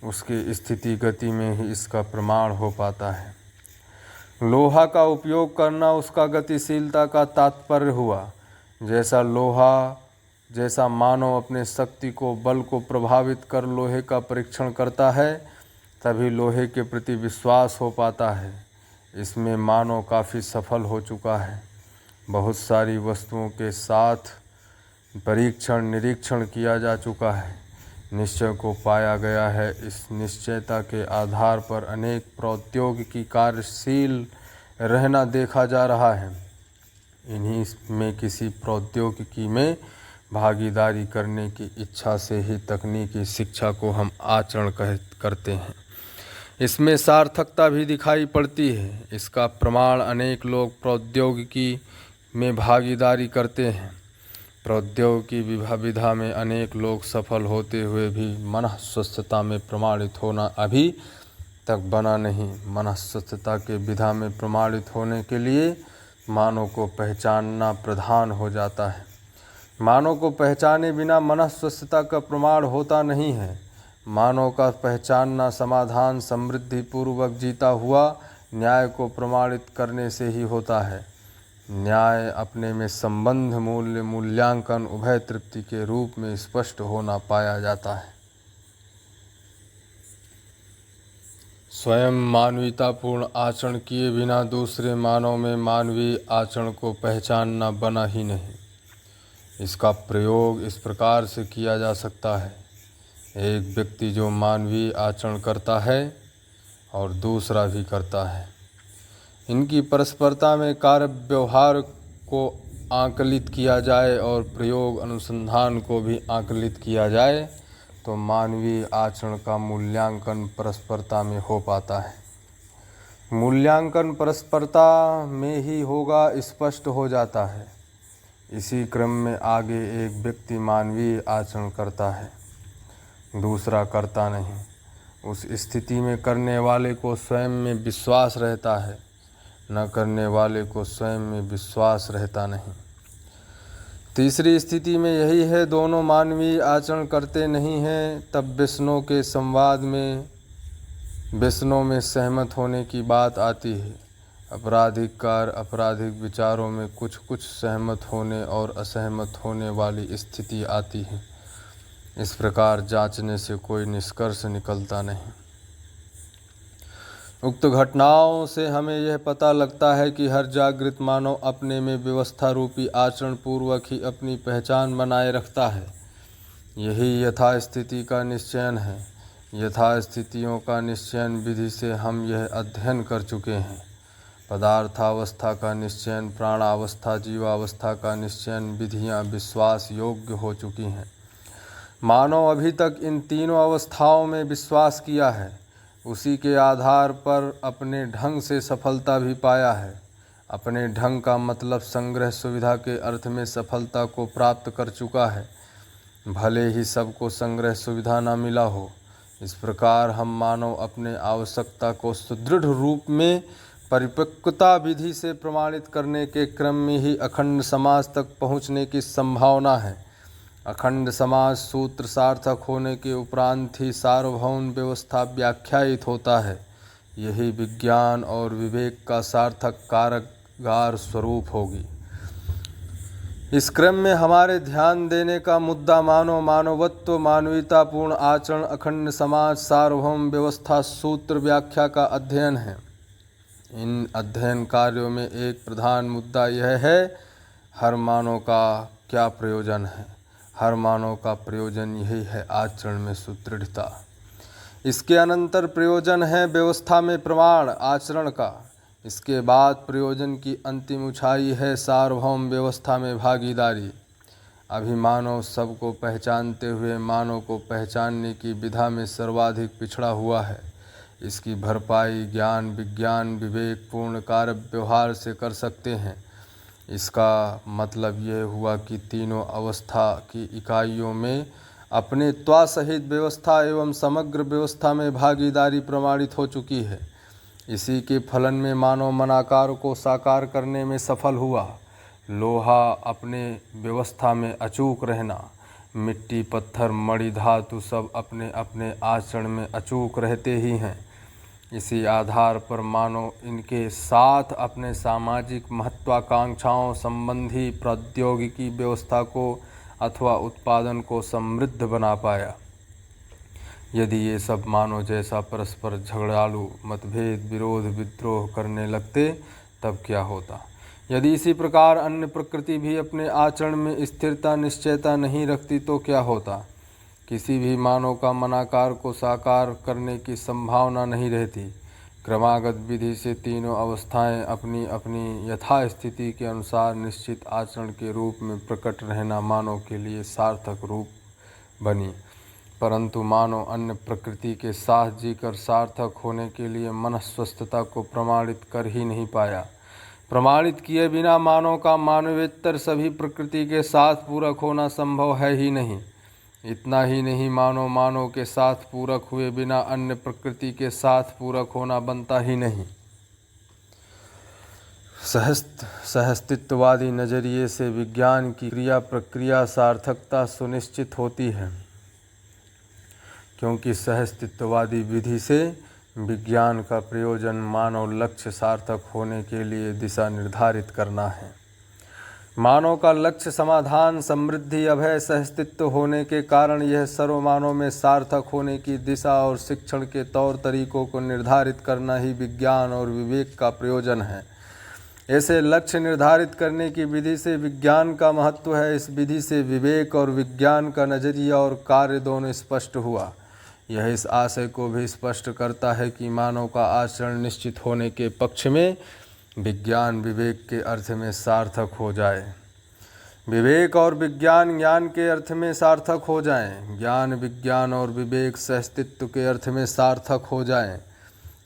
उसकी स्थिति गति में ही इसका प्रमाण हो पाता है। लोहा का उपयोग करना उसका गतिशीलता का तात्पर्य हुआ। जैसा मानव अपने शक्ति को, बल को प्रभावित कर लोहे का परीक्षण करता है, तभी लोहे के प्रति विश्वास हो पाता है। इसमें मानव काफ़ी सफल हो चुका है। बहुत सारी वस्तुओं के साथ परीक्षण निरीक्षण किया जा चुका है, निश्चय को पाया गया है। इस निश्चयता के आधार पर अनेक प्रौद्योगिकी कार्यशील रहना देखा जा रहा है। इन्हीं में किसी प्रौद्योगिकी में भागीदारी करने की इच्छा से ही तकनीकी शिक्षा को हम आचरण करते हैं। इसमें सार्थकता भी दिखाई पड़ती है। इसका प्रमाण अनेक लोग प्रौद्योगिकी में भागीदारी करते हैं। प्रौद्योगिकी विधा में अनेक लोग सफल होते हुए भी मनः स्वस्थता में प्रमाणित होना अभी तक बना नहीं। मनः स्वस्थता के विधा में प्रमाणित होने के लिए मानव को पहचानना प्रधान हो जाता है। मानव को पहचाने बिना मनः स्वस्थता का प्रमाण होता नहीं है। मानव का पहचानना समाधान समृद्धि पूर्वक जीता हुआ न्याय को प्रमाणित करने से ही होता है। न्याय अपने में संबंध मूल्य मूल्यांकन उभय तृप्ति के रूप में स्पष्ट होना पाया जाता है। स्वयं मानवीयतापूर्ण आचरण किए बिना दूसरे मानव में मानवीय आचरण को पहचानना बना ही नहीं। इसका प्रयोग इस प्रकार से किया जा सकता है। एक व्यक्ति जो मानवीय आचरण करता है और दूसरा भी करता है, इनकी परस्परता में कार्य व्यवहार को आकलित किया जाए और प्रयोग अनुसंधान को भी आकलित किया जाए तो मानवीय आचरण का मूल्यांकन परस्परता में हो पाता है। मूल्यांकन परस्परता में ही होगा स्पष्ट हो जाता है। इसी क्रम में आगे एक व्यक्ति मानवीय आचरण करता है, दूसरा करता नहीं। उस स्थिति में करने वाले को स्वयं में विश्वास रहता है, न करने वाले को स्वयं में विश्वास रहता नहीं। तीसरी स्थिति में यही है, दोनों मानवीय आचरण करते नहीं हैं, तब विष्णु के संवाद में विष्णु में सहमत होने की बात आती है। आपराधिक कार्य आपराधिक विचारों में कुछ कुछ सहमत होने और असहमत होने वाली स्थिति आती है। इस प्रकार जांचने से कोई निष्कर्ष निकलता नहीं। उक्त घटनाओं से हमें यह पता लगता है कि हर जागृत मानव अपने में व्यवस्था रूपी आचरण पूर्वक ही अपनी पहचान बनाए रखता है। यही यथास्थिति का निश्चयन है। यथास्थितियों का निश्चयन विधि से हम यह अध्ययन कर चुके हैं। पदार्थावस्था का निश्चयन, प्राणावस्था, जीवावस्था का निश्चयन विधियाँ विश्वास योग्य हो चुकी हैं। मानव अभी तक इन तीनों अवस्थाओं में विश्वास किया है, उसी के आधार पर अपने ढंग से सफलता भी पाया है। अपने ढंग का मतलब संग्रह सुविधा के अर्थ में सफलता को प्राप्त कर चुका है, भले ही सबको संग्रह सुविधा न मिला हो। इस प्रकार हम मानव अपने आवश्यकता को सुदृढ़ रूप में परिपक्वता विधि से प्रमाणित करने के क्रम में ही अखंड समाज तक पहुँचने की संभावना है। अखंड समाज सूत्र सार्थक होने के उपरांत ही सार्वभौम व्यवस्था व्याख्यायित होता है। यही विज्ञान और विवेक का सार्थक कारगर स्वरूप होगी। इस क्रम में हमारे ध्यान देने का मुद्दा मानवत्व, मानवीयतापूर्ण आचरण, अखंड समाज, सार्वभौम व्यवस्था, सूत्र व्याख्या का अध्ययन है। इन अध्ययन कार्यों में एक प्रधान मुद्दा यह है, हर मानव का क्या प्रयोजन है। हर मानव का प्रयोजन यही है, आचरण में सुदृढ़ता। इसके अनंतर प्रयोजन है व्यवस्था में प्रमाण आचरण का। इसके बाद प्रयोजन की अंतिम ऊंचाई है सार्वभौम व्यवस्था में भागीदारी। अभी मानव सबको पहचानते हुए मानव को पहचानने की विधा में सर्वाधिक पिछड़ा हुआ है। इसकी भरपाई ज्ञान, विज्ञान, विवेक पूर्ण कार्य व्यवहार से कर सकते हैं। इसका मतलब यह हुआ कि तीनों अवस्था की इकाइयों में अपने त्वा सहित व्यवस्था एवं समग्र व्यवस्था में भागीदारी प्रमाणित हो चुकी है। इसी के फलन में मानव मनाकार को साकार करने में सफल हुआ। लोहा अपने व्यवस्था में अचूक रहना, मिट्टी, पत्थर, मणि, धातु सब अपने अपने आचरण में अचूक रहते ही हैं। इसी आधार पर मानव इनके साथ अपने सामाजिक महत्वाकांक्षाओं संबंधी प्रौद्योगिकी व्यवस्था को अथवा उत्पादन को समृद्ध बना पाया। यदि ये सब मानव जैसा परस्पर झगड़ालू, मतभेद, विरोध, विद्रोह करने लगते तब क्या होता। यदि इसी प्रकार अन्य प्रकृति भी अपने आचरण में स्थिरता निश्चयता नहीं रखती तो क्या होता? किसी भी मानव का मनाकार को साकार करने की संभावना नहीं रहती। क्रमागत विधि से तीनों अवस्थाएं अपनी अपनी यथास्थिति के अनुसार निश्चित आचरण के रूप में प्रकट रहना मानव के लिए सार्थक रूप बनी, परंतु मानव अन्य प्रकृति के साथ जीकर सार्थक होने के लिए मनस्वस्थता को प्रमाणित कर ही नहीं पाया। प्रमाणित किए बिना मानव का मानवेतर सभी प्रकृति के साथ पूरक होना संभव है ही नहीं। इतना ही नहीं, मानव के साथ पूरक हुए बिना अन्य प्रकृति के साथ पूरक होना बनता ही नहीं। सहस्तित्ववादी नजरिए से विज्ञान की क्रिया प्रक्रिया सार्थकता सुनिश्चित होती है, क्योंकि सहस्तित्ववादी विधि से विज्ञान का प्रयोजन मानव लक्ष्य सार्थक होने के लिए दिशा निर्धारित करना है। मानव का लक्ष्य समाधान, समृद्धि, अभय, सहस्तित्व होने के कारण यह सर्वमानव में सार्थक होने की दिशा और शिक्षण के तौर तरीकों को निर्धारित करना ही विज्ञान और विवेक का प्रयोजन है। ऐसे लक्ष्य निर्धारित करने की विधि से विज्ञान का महत्व है। इस विधि से विवेक और विज्ञान का नजरिया और कार्य दोनों स्पष्ट हुआ। यह इस आशय को भी स्पष्ट करता है कि मानव का आचरण निश्चित होने के पक्ष में विज्ञान विवेक के अर्थ में सार्थक हो जाए, विवेक और विज्ञान ज्ञान के अर्थ में सार्थक हो जाएं, ज्ञान विज्ञान और विवेक सहस्तित्व के अर्थ में सार्थक हो जाएं,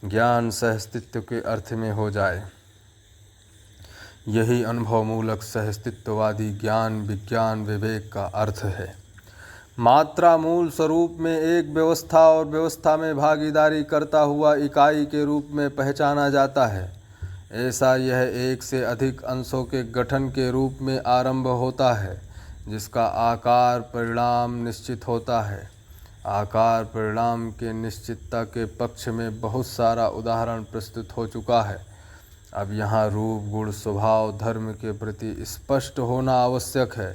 ज्ञान सहस्तित्व के अर्थ में हो जाए। यही अनुभवमूलक सहस्तित्ववादी ज्ञान विज्ञान विवेक का अर्थ है। मात्रा मूल स्वरूप में एक व्यवस्था और व्यवस्था में भागीदारी करता हुआ इकाई के रूप में पहचाना जाता है। ऐसा यह एक से अधिक अंशों के गठन के रूप में आरंभ होता है, जिसका आकार परिणाम निश्चित होता है। आकार परिणाम के निश्चितता के पक्ष में बहुत सारा उदाहरण प्रस्तुत हो चुका है। अब यहाँ रूप गुण स्वभाव धर्म के प्रति स्पष्ट होना आवश्यक है।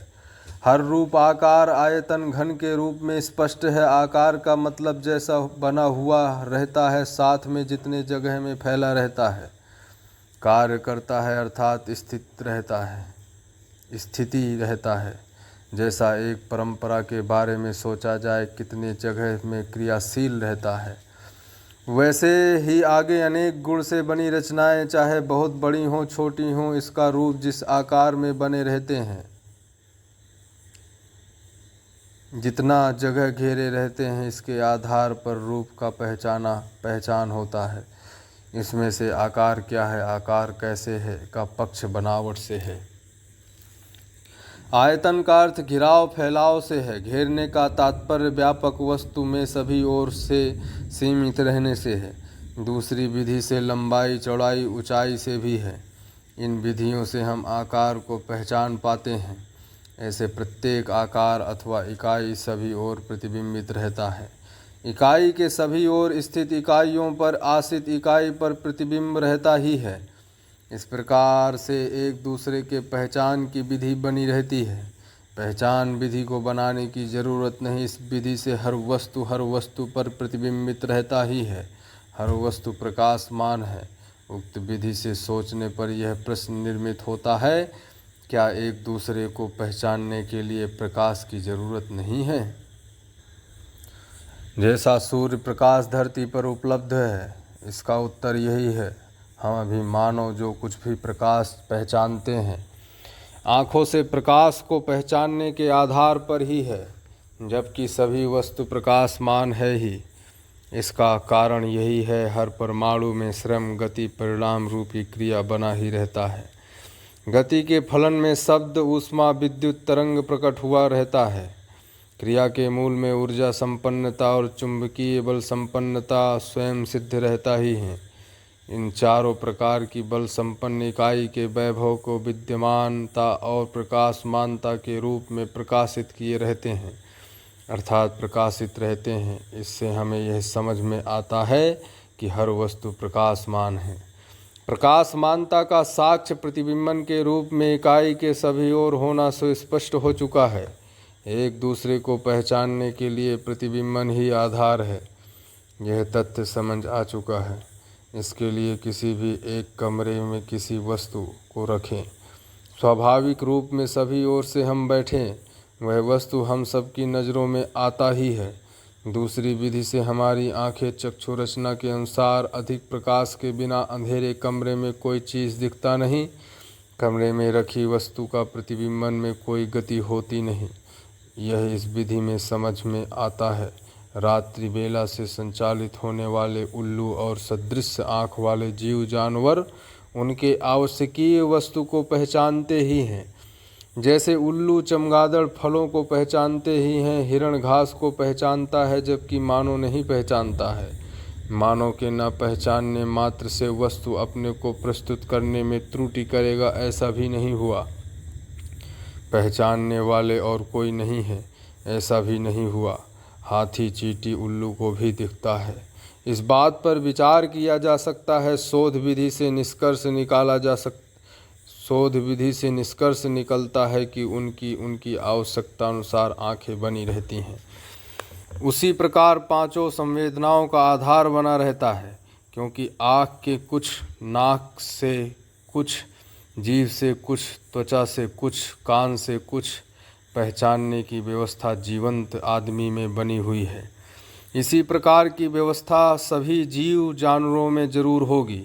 हर रूप आकार आयतन घन के रूप में स्पष्ट है। आकार का मतलब जैसा बना हुआ रहता है, साथ में जितने जगह में फैला रहता है। कार्य करता है अर्थात स्थित रहता है, स्थिति रहता है। जैसा एक परंपरा के बारे में सोचा जाए कितने जगह में क्रियाशील रहता है, वैसे ही आगे अनेक गुण से बनी रचनाएं चाहे बहुत बड़ी हों छोटी हों, इसका रूप जिस आकार में बने रहते हैं, जितना जगह घेरे रहते हैं, इसके आधार पर रूप का पहचान होता है। इसमें से आकार क्या है, आकार कैसे है का पक्ष बनावट से है। आयतन का अर्थ घिराव फैलाव से है। घेरने का तात्पर्य व्यापक वस्तु में सभी ओर से सीमित रहने से है। दूसरी विधि से लंबाई चौड़ाई ऊंचाई से भी है। इन विधियों से हम आकार को पहचान पाते हैं। ऐसे प्रत्येक आकार अथवा इकाई सभी ओर प्रतिबिंबित रहता है। इकाई के सभी ओर स्थित इकाइयों पर आश्रित इकाई पर प्रतिबिंब रहता ही है। इस प्रकार से एक दूसरे के पहचान की विधि बनी रहती है। पहचान विधि को बनाने की जरूरत नहीं। इस विधि से हर वस्तु पर प्रतिबिंबित रहता ही है। हर वस्तु प्रकाशमान है। उक्त विधि से सोचने पर यह प्रश्न निर्मित होता है, क्या एक दूसरे को पहचानने के लिए प्रकाश की जरूरत नहीं है? जैसा सूर्य प्रकाश धरती पर उपलब्ध है, इसका उत्तर यही है। हम अभी मानव जो कुछ भी प्रकाश पहचानते हैं, आँखों से प्रकाश को पहचानने के आधार पर ही है, जबकि सभी वस्तु प्रकाशमान है ही। इसका कारण यही है, हर परमाणु में श्रम गति परिणाम रूपी क्रिया बना ही रहता है। गति के फलन में शब्द ऊष्मा विद्युत तरंग प्रकट हुआ रहता है। क्रिया के मूल में ऊर्जा संपन्नता और चुंबकीय बल संपन्नता स्वयं सिद्ध रहता ही है। इन चारों प्रकार की बल संपन्न इकाई के वैभव को विद्यमानता और प्रकाशमानता के रूप में प्रकाशित किए रहते हैं, अर्थात प्रकाशित रहते हैं। इससे हमें यह समझ में आता है कि हर वस्तु प्रकाशमान है। प्रकाशमानता का साक्ष्य प्रतिबिंबन के रूप में इकाई के सभी ओर होना सुस्पष्ट हो चुका है। एक दूसरे को पहचानने के लिए प्रतिबिंबन ही आधार है। यह तथ्य समझ आ चुका है। इसके लिए किसी भी एक कमरे में किसी वस्तु को रखें स्वाभाविक रूप में सभी ओर से हम बैठें, वह वस्तु हम सबकी नज़रों में आता ही है। दूसरी विधि से हमारी आंखें चक्षु रचना के अनुसार अधिक प्रकाश के बिना अंधेरे कमरे में कोई चीज़ दिखता नहीं। कमरे में रखी वस्तु का प्रतिबिंबन में कोई गति होती नहीं। यह इस विधि में समझ में आता है। रात्रि बेला से संचालित होने वाले उल्लू और सदृश आँख वाले जीव जानवर उनके आवश्यकीय वस्तु को पहचानते ही हैं। जैसे उल्लू चमगादड़ फलों को पहचानते ही हैं, हिरण घास को पहचानता है जबकि मानव नहीं पहचानता है। मानव के न पहचानने मात्र से वस्तु अपने को प्रस्तुत करने में त्रुटि करेगा, ऐसा भी नहीं हुआ। पहचानने वाले और कोई नहीं है, ऐसा भी नहीं हुआ। हाथी चींटी उल्लू को भी दिखता है। इस बात पर विचार किया जा सकता है। शोध विधि से निष्कर्ष निकलता है कि उनकी आवश्यकता अनुसार आंखें बनी रहती हैं। उसी प्रकार पांचों संवेदनाओं का आधार बना रहता है, क्योंकि आँख के कुछ, नाक से कुछ, जीभ से कुछ, त्वचा से कुछ, कान से कुछ पहचानने की व्यवस्था जीवंत आदमी में बनी हुई है। इसी प्रकार की व्यवस्था सभी जीव जानवरों में जरूर होगी,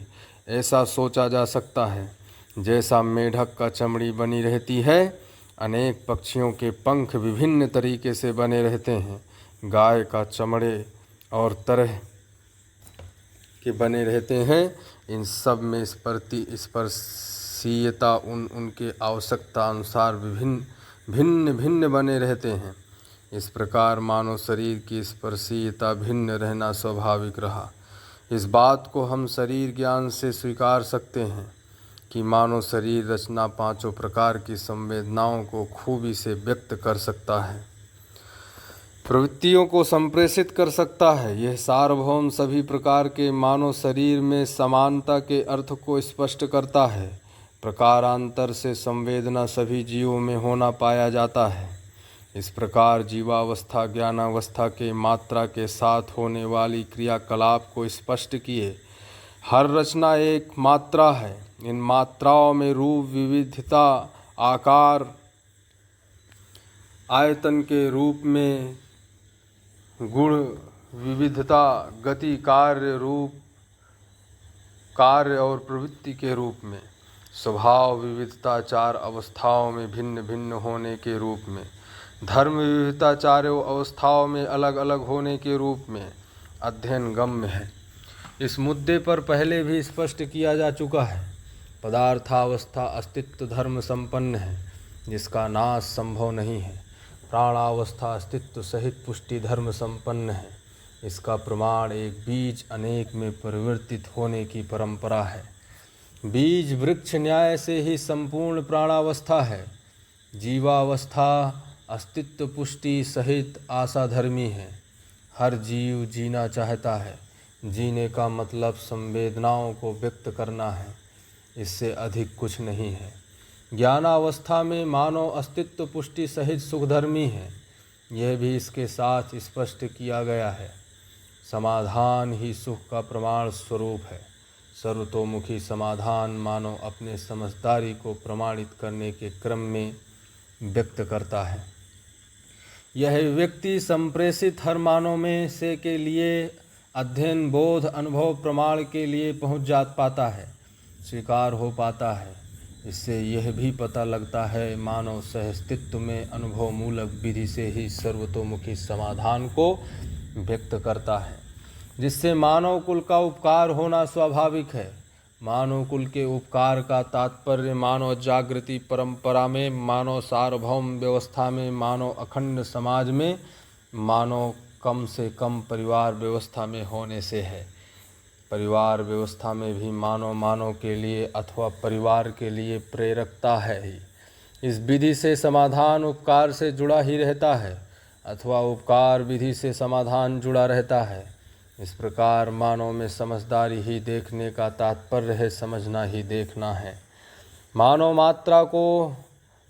ऐसा सोचा जा सकता है। जैसा मेढक का चमड़ी बनी रहती है, अनेक पक्षियों के पंख विभिन्न तरीके से बने रहते हैं। गाय का चमड़े और तरह के बने रहते हैं। इन सब में स्पर्शीयता उनके आवश्यकता अनुसार भिन्न भिन्न बने रहते हैं। इस प्रकार मानव शरीर की स्पर्शीयता भिन्न रहना स्वाभाविक रहा। इस बात को हम शरीर ज्ञान से स्वीकार सकते हैं कि मानव शरीर रचना पांचों प्रकार की संवेदनाओं को खूबी से व्यक्त कर सकता है, प्रवृत्तियों को संप्रेषित कर सकता है। यह सार्वभौम सभी प्रकार के मानव शरीर में समानता के अर्थ को स्पष्ट करता है। प्रकारांतर से संवेदना सभी जीवों में होना पाया जाता है। इस प्रकार जीवावस्था ज्ञानावस्था के मात्रा के साथ होने वाली क्रियाकलाप को स्पष्ट किए। हर रचना एक मात्रा है। इन मात्राओं में रूप विविधता, आकार, आयतन के रूप में, गुण विविधता, गति, कार्य और प्रवृत्ति के रूप में, स्वभाव विविधता, चार अवस्थाओं में भिन्न भिन्न होने के रूप में, धर्म विविधता, चारों अवस्थाओं में अलग अलग होने के रूप में अध्ययन गम्य है। इस मुद्दे पर पहले भी स्पष्ट किया जा चुका है। पदार्थावस्था अस्तित्व धर्म संपन्न है, जिसका नाश संभव नहीं है। प्राणावस्था अस्तित्व सहित पुष्टि धर्म संपन्न है। इसका प्रमाण एक बीज अनेक में परिवर्तित होने की परंपरा है। बीज वृक्ष न्याय से ही संपूर्ण प्राणावस्था है। जीवावस्था अस्तित्व पुष्टि सहित आशा धर्मी है। हर जीव जीना चाहता है। जीने का मतलब संवेदनाओं को व्यक्त करना है, इससे अधिक कुछ नहीं है। ज्ञानावस्था में मानव अस्तित्व पुष्टि सहित सुखधर्मी है। यह भी इसके साथ स्पष्ट किया गया है। समाधान ही सुख का प्रमाण स्वरूप है। सर्वतोमुखी समाधान मानव अपने समझदारी को प्रमाणित करने के क्रम में व्यक्त करता है। यह व्यक्ति संप्रेषित हर मानव में से के लिए अध्ययन, बोध, अनुभव, प्रमाण के लिए पहुँच जा पाता है, स्वीकार हो पाता है। इससे यह भी पता लगता है मानव सहअस्तित्व में अनुभव मूलक विधि से ही सर्वतोमुखी समाधान को व्यक्त करता है, जिससे मानव कुल का उपकार होना स्वाभाविक है। मानव कुल के उपकार का तात्पर्य मानव जागृति परंपरा में, मानव सार्वभौम व्यवस्था में, मानव अखंड समाज में, मानव कम से कम परिवार व्यवस्था में होने से है। परिवार व्यवस्था में भी मानव के लिए अथवा परिवार के लिए प्रेरकता है ही। इस विधि से समाधान उपकार से जुड़ा ही रहता है, अथवा उपकार विधि से समाधान जुड़ा रहता है। इस प्रकार मानव में समझदारी ही देखने का तात्पर्य है, समझना ही देखना है।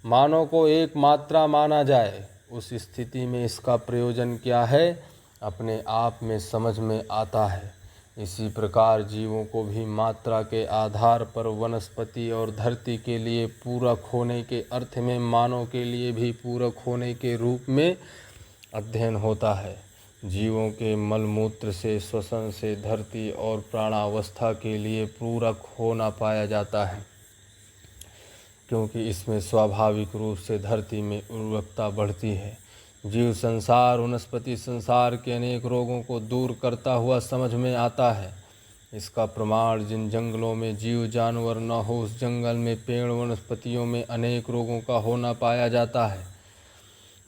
मानव को एक मात्रा माना जाए, उस स्थिति में इसका प्रयोजन क्या है, अपने आप में समझ में आता है। इसी प्रकार जीवों को भी मात्रा के आधार पर वनस्पति और धरती के लिए पूरक होने के अर्थ में मानव के लिए भी पूरक होने के रूप में अध्ययन होता है। जीवों के मलमूत्र से, श्वसन से धरती और प्राणावस्था के लिए पूरक होना पाया जाता है, क्योंकि इसमें स्वाभाविक रूप से धरती में उर्वरकता बढ़ती है। जीव संसार वनस्पति संसार के अनेक रोगों को दूर करता हुआ समझ में आता है। इसका प्रमाण जिन जंगलों में जीव जानवर न हो, उस जंगल में पेड़ वनस्पतियों में अनेक रोगों का होना पाया जाता है।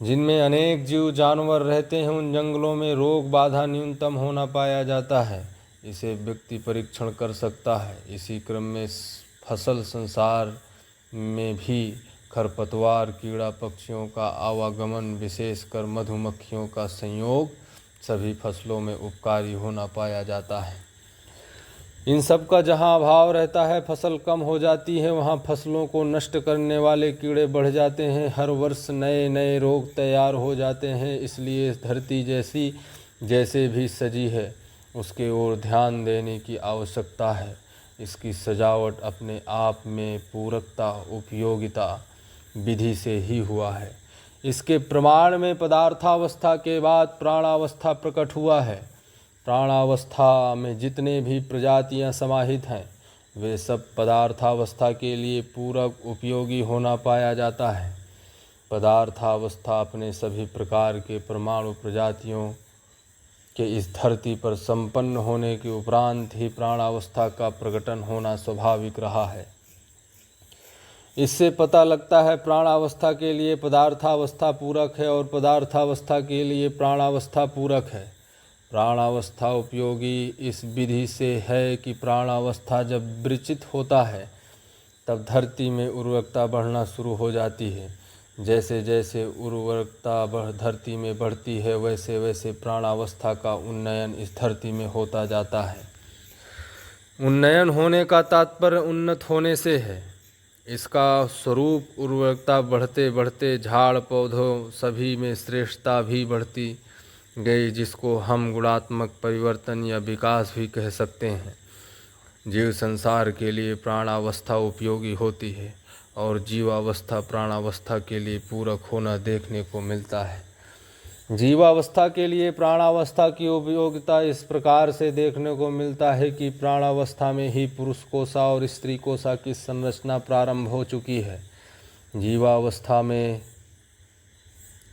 जिनमें अनेक जीव जानवर रहते हैं, उन जंगलों में रोग बाधा न्यूनतम होना पाया जाता है। इसे व्यक्ति परीक्षण कर सकता है। इसी क्रम में फसल संसार में भी खरपतवार, कीड़ा पक्षियों का आवागमन, विशेषकर मधुमक्खियों का संयोग सभी फसलों में उपकारी होना पाया जाता है। इन सब का जहाँ अभाव रहता है, फसल कम हो जाती है, वहाँ फसलों को नष्ट करने वाले कीड़े बढ़ जाते हैं। हर वर्ष नए नए रोग तैयार हो जाते हैं। इसलिए धरती जैसे भी सजी है, उसके ओर ध्यान देने की आवश्यकता है। इसकी सजावट अपने आप में पूरकता, उपयोगिता विधि से ही हुआ है। इसके प्रमाण में पदार्थावस्था के बाद प्राणावस्था प्रकट हुआ है। प्राणावस्था में जितने भी प्रजातियां समाहित हैं, वे सब पदार्थावस्था के लिए पूरक उपयोगी होना पाया जाता है। पदार्थावस्था अपने सभी प्रकार के परमाणु प्रजातियों के इस धरती पर संपन्न होने के उपरांत ही प्राणावस्था का प्रकटन होना स्वाभाविक रहा है। इससे पता लगता है प्राणावस्था के लिए पदार्थावस्था पूरक है और पदार्थावस्था के लिए प्राणावस्था पूरक है। प्राणावस्था उपयोगी इस विधि से है कि प्राणावस्था जब विरचित होता है, तब धरती में उर्वरकता बढ़ना शुरू हो जाती है। जैसे जैसे उर्वरकता धरती में बढ़ती है, वैसे वैसे प्राणावस्था का उन्नयन इस धरती में होता जाता है। उन्नयन होने का तात्पर्य उन्नत होने से है। इसका स्वरूप उर्वरकता बढ़ते बढ़ते झाड़ पौधों सभी में श्रेष्ठता भी बढ़ती गई, जिसको हम गुणात्मक परिवर्तन या विकास भी कह सकते हैं। जीव संसार के लिए प्राणावस्था उपयोगी होती है और जीवावस्था प्राणावस्था के लिए पूरक होना देखने को मिलता है। जीवावस्था के लिए प्राणावस्था की उपयोगिता इस प्रकार से देखने को मिलता है कि प्राणावस्था में ही पुरुष कोशा और स्त्री कोशा की संरचना प्रारंभ हो चुकी है। जीवावस्था में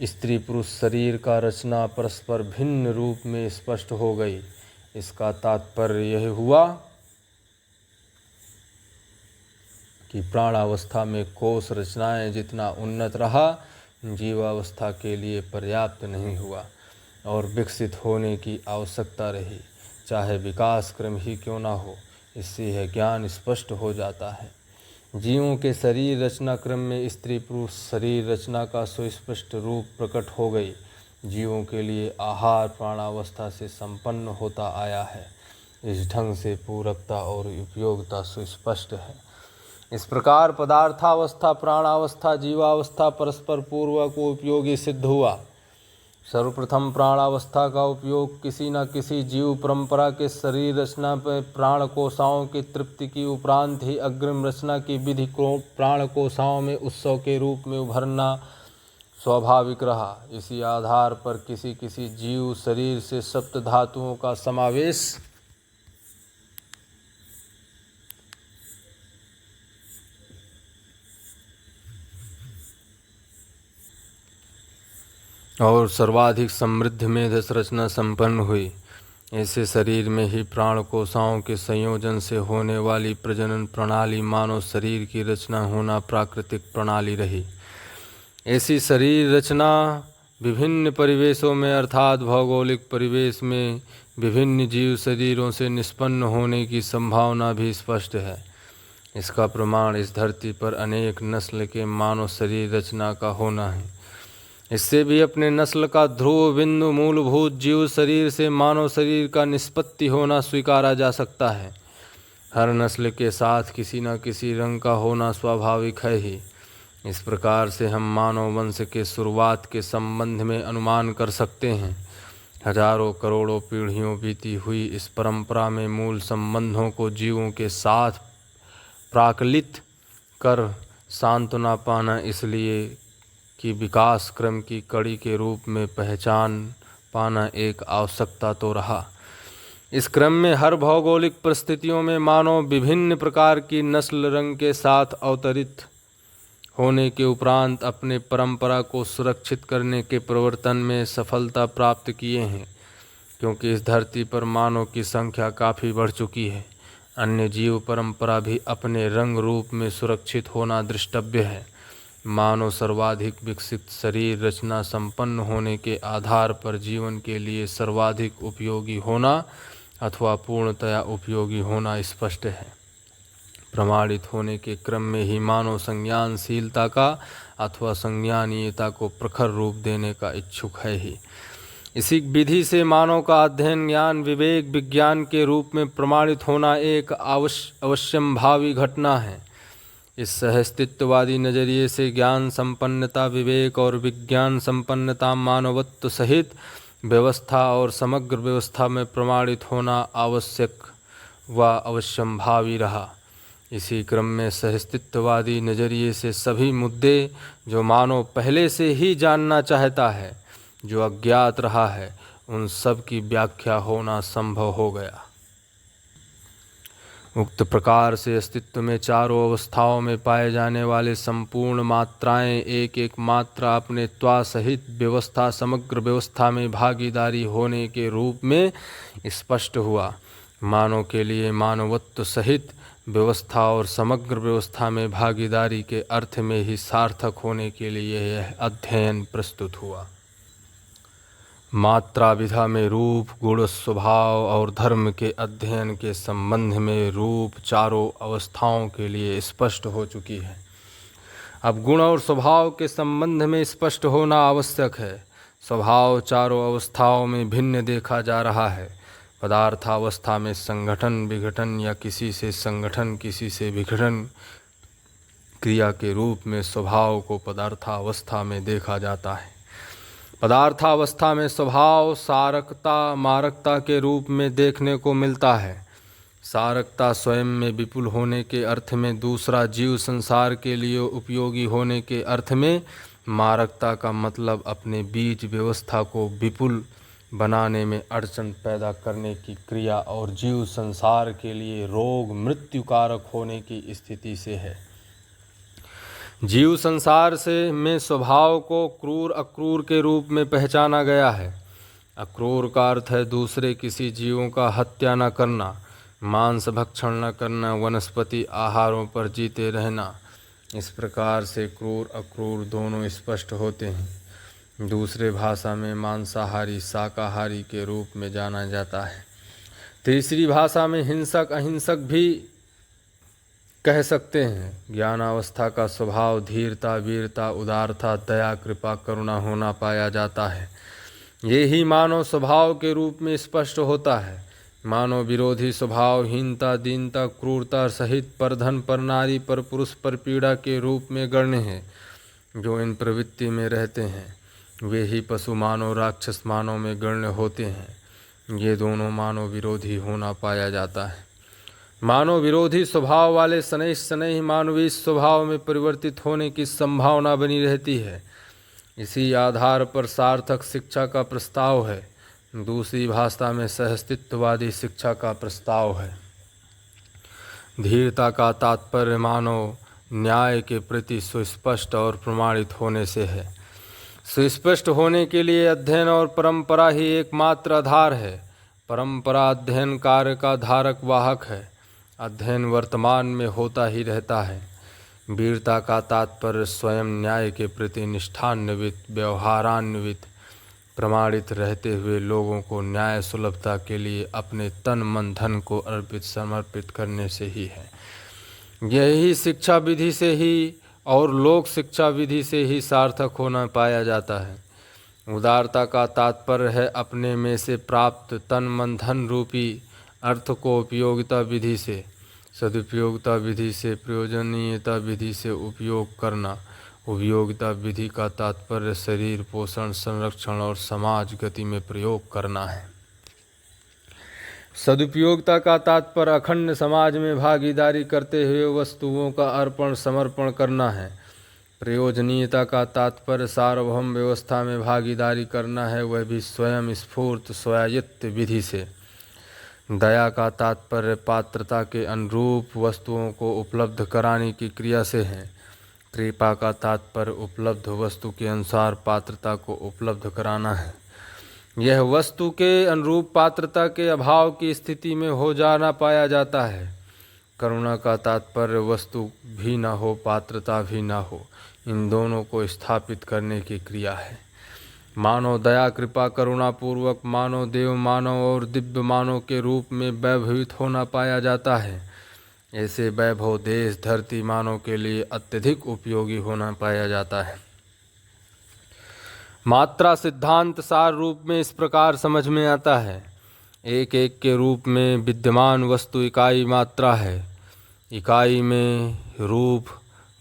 स्त्री पुरुष शरीर का रचना परस्पर भिन्न रूप में स्पष्ट हो गई। इसका तात्पर्य यह हुआ कि प्राणावस्था में कोश रचनाएं जितना उन्नत रहा, जीवावस्था के लिए पर्याप्त नहीं हुआ और विकसित होने की आवश्यकता रही, चाहे विकास क्रम ही क्यों ना हो। इससे यह ज्ञान स्पष्ट हो जाता है। जीवों के शरीर रचना क्रम में स्त्री पुरुष शरीर रचना का सुस्पष्ट रूप प्रकट हो गई। जीवों के लिए आहार प्राणावस्था से संपन्न होता आया है। इस ढंग से पूरकता और उपयोगिता सुस्पष्ट है। इस प्रकार पदार्थावस्था प्राणावस्था जीवावस्था परस्पर पूर्वक उपयोगी सिद्ध हुआ। सर्वप्रथम प्राणावस्था का उपयोग किसी न किसी जीव परंपरा के शरीर रचना पर प्राण कोशाओं की तृप्ति की उपरांत ही अग्रिम रचना की विधि को प्राण कोशाओं में उत्सव के रूप में उभरना स्वाभाविक रहा। इसी आधार पर किसी किसी जीव शरीर से सप्त धातुओं का समावेश और सर्वाधिक समृद्ध मेधस रचना संपन्न हुई। ऐसे शरीर में ही प्राण कोशाओं के संयोजन से होने वाली प्रजनन प्रणाली मानव शरीर की रचना होना प्राकृतिक प्रणाली रही। ऐसी शरीर रचना विभिन्न परिवेशों में अर्थात भौगोलिक परिवेश में विभिन्न जीव शरीरों से निष्पन्न होने की संभावना भी स्पष्ट है। इसका प्रमाण इस धरती पर अनेक नस्ल के मानव शरीर रचना का होना है। इससे भी अपने नस्ल का ध्रुव बिंदु मूलभूत जीव शरीर से मानव शरीर का निष्पत्ति होना स्वीकारा जा सकता है। हर नस्ल के साथ किसी न किसी रंग का होना स्वाभाविक है ही। इस प्रकार से हम मानव वंश के शुरुआत के संबंध में अनुमान कर सकते हैं। हजारों करोड़ों पीढ़ियों बीती हुई इस परंपरा में मूल संबंधों को जीवों के साथ प्राकलित कर सांत्वना पाना, इसलिए कि विकास क्रम की कड़ी के रूप में पहचान पाना एक आवश्यकता तो रहा। इस क्रम में हर भौगोलिक परिस्थितियों में मानव विभिन्न प्रकार की नस्ल रंग के साथ अवतरित होने के उपरांत अपने परंपरा को सुरक्षित करने के प्रवर्तन में सफलता प्राप्त किए हैं। क्योंकि इस धरती पर मानव की संख्या काफ़ी बढ़ चुकी है, अन्य जीव परंपरा भी अपने रंग रूप में सुरक्षित होना दृष्टव्य है। मानव सर्वाधिक विकसित शरीर रचना संपन्न होने के आधार पर जीवन के लिए सर्वाधिक उपयोगी होना अथवा पूर्णतया उपयोगी होना स्पष्ट है। प्रमाणित होने के क्रम में ही मानव संज्ञानशीलता का अथवा संज्ञानीयता को प्रखर रूप देने का इच्छुक है ही। इसी विधि से मानव का अध्ययन ज्ञान विवेक विज्ञान के रूप में प्रमाणित होना एक अवश्यंभावी घटना है। इस सहअस्तित्ववादी नज़रिए से ज्ञान संपन्नता विवेक और विज्ञान संपन्नता मानवत्व सहित व्यवस्था और समग्र व्यवस्था में प्रमाणित होना आवश्यक व अवश्यंभावी रहा। इसी क्रम में सहअस्तित्ववादी नज़रिए से सभी मुद्दे जो मानव पहले से ही जानना चाहता है, जो अज्ञात रहा है, उन सब की व्याख्या होना संभव हो गया। उक्त प्रकार से अस्तित्व में चारों अवस्थाओं में पाए जाने वाले संपूर्ण मात्राएं एक एक मात्रा अपने त्वा सहित व्यवस्था समग्र व्यवस्था में भागीदारी होने के रूप में स्पष्ट हुआ। मानव के लिए मानवत्व सहित व्यवस्था और समग्र व्यवस्था में भागीदारी के अर्थ में ही सार्थक होने के लिए यह अध्ययन प्रस्तुत हुआ। मात्रा विधा में रूप गुण स्वभाव और धर्म के अध्ययन के संबंध में रूप चारों अवस्थाओं के लिए स्पष्ट हो चुकी है। अब गुण और स्वभाव के संबंध में स्पष्ट होना आवश्यक है। स्वभाव चारों अवस्थाओं में भिन्न देखा जा रहा है। पदार्थावस्था में संगठन विघटन या किसी से संगठन किसी से विघटन क्रिया के रूप में स्वभाव को पदार्थावस्था में देखा जाता है। पदार्थावस्था में स्वभाव सारकता मारकता के रूप में देखने को मिलता है। सारकता स्वयं में विपुल होने के अर्थ में, दूसरा जीव संसार के लिए उपयोगी होने के अर्थ में। मारकता का मतलब अपने बीज व्यवस्था को विपुल बनाने में अड़चन पैदा करने की क्रिया और जीव संसार के लिए रोग मृत्यु कारक होने की स्थिति से है। जीव संसार से में स्वभाव को क्रूर अक्रूर के रूप में पहचाना गया है। अक्रूर का अर्थ है दूसरे किसी जीवों का हत्या न करना, मांस भक्षण न करना, वनस्पति आहारों पर जीते रहना। इस प्रकार से क्रूर अक्रूर दोनों स्पष्ट होते हैं। दूसरे भाषा में मांसाहारी शाकाहारी के रूप में जाना जाता है। तीसरी भाषा में हिंसक अहिंसक भी कह सकते हैं। ज्ञानावस्था का स्वभाव धीरता वीरता उदारता दया कृपा करुणा होना पाया जाता है। ये ही मानव स्वभाव के रूप में स्पष्ट होता है। मानव विरोधी स्वभाव हीनता दीनता क्रूरता सहित पर धन पर नारी पर पुरुष पर पीड़ा के रूप में गण्य है। जो इन प्रवृत्ति में रहते हैं वे ही पशु मानव राक्षस मानव में गण्य होते हैं। ये दोनों मानव विरोधी होना पाया जाता है। मानव विरोधी स्वभाव वाले शनैः शनैः मानवीय स्वभाव में परिवर्तित होने की संभावना बनी रहती है। इसी आधार पर सार्थक शिक्षा का प्रस्ताव है। दूसरी भाषा में सहअस्तित्ववादी शिक्षा का प्रस्ताव है। धीरता का तात्पर्य मानव न्याय के प्रति सुस्पष्ट और प्रमाणित होने से है। सुस्पष्ट होने के लिए अध्ययन और परंपरा ही एकमात्र आधार है। परंपरा अध्ययन कार्य का धारक वाहक है। अध्ययन वर्तमान में होता ही रहता है। वीरता का तात्पर्य स्वयं न्याय के प्रति निष्ठान्वित व्यवहारान्वित प्रमाणित रहते हुए लोगों को न्याय सुलभता के लिए अपने तन मन धन को अर्पित समर्पित करने से ही है। यही शिक्षा विधि से ही और लोक शिक्षा विधि से ही सार्थक होना पाया जाता है। उदारता का तात्पर्य है अपने में से प्राप्त तन मन धन रूपी अर्थ को उपयोगिता विधि से सदुपयोगिता विधि से प्रयोजनीयता विधि से उपयोग करना उपयोगिता विधि का तात्पर्य शरीर पोषण, संरक्षण और समाज गति में प्रयोग करना है। सदुपयोगिता का तात्पर्य अखंड समाज में भागीदारी करते हुए वस्तुओं का अर्पण समर्पण करना है। प्रयोजनीयता का तात्पर्य सार्वभौम व्यवस्था में भागीदारी करना है, वह भी स्वयं स्फूर्त स्वायत्त विधि से। दया का तात्पर्य पात्रता के अनुरूप वस्तुओं को उपलब्ध कराने की क्रिया से है। कृपा का तात्पर्य उपलब्ध वस्तु के अनुसार पात्रता को उपलब्ध कराना है। यह वस्तु के अनुरूप पात्रता के अभाव की स्थिति में हो जाना पाया जाता है। करुणा का तात्पर्य वस्तु भी न हो, पात्रता भी न हो, इन दोनों को स्थापित करने की क्रिया है। मानव दया, कृपा, करुणा पूर्वक मानव देव मानव और दिव्य मानव के रूप में वैभवित होना पाया जाता है। ऐसे वैभव देश धरती मानव के लिए अत्यधिक उपयोगी होना पाया जाता है। मात्रा सिद्धांत सार रूप में इस प्रकार समझ में आता है। एक एक के रूप में विद्यमान वस्तु इकाई मात्रा है। इकाई में रूप,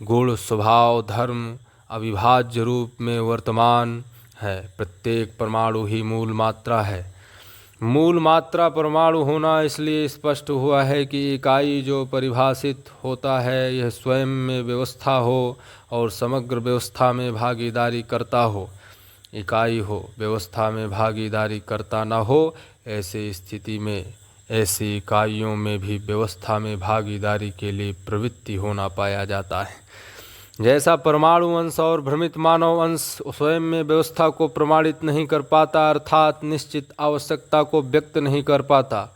गुण, स्वभाव, धर्म अविभाज्य रूप में वर्तमान है। प्रत्येक परमाणु ही मूल मात्रा है। मूल मात्रा परमाणु होना इसलिए स्पष्ट हुआ है कि इकाई जो परिभाषित होता है यह स्वयं में व्यवस्था हो और समग्र व्यवस्था में भागीदारी करता हो। इकाई हो, व्यवस्था में भागीदारी करता न हो, ऐसे स्थिति में ऐसी इकाइयों में भी व्यवस्था में भागीदारी के लिए प्रवृत्ति होना पाया जाता है। जैसा परमाणु अंश और भ्रमित मानव अंश स्वयं में व्यवस्था को प्रमाणित नहीं कर पाता, अर्थात निश्चित आवश्यकता को व्यक्त नहीं कर पाता,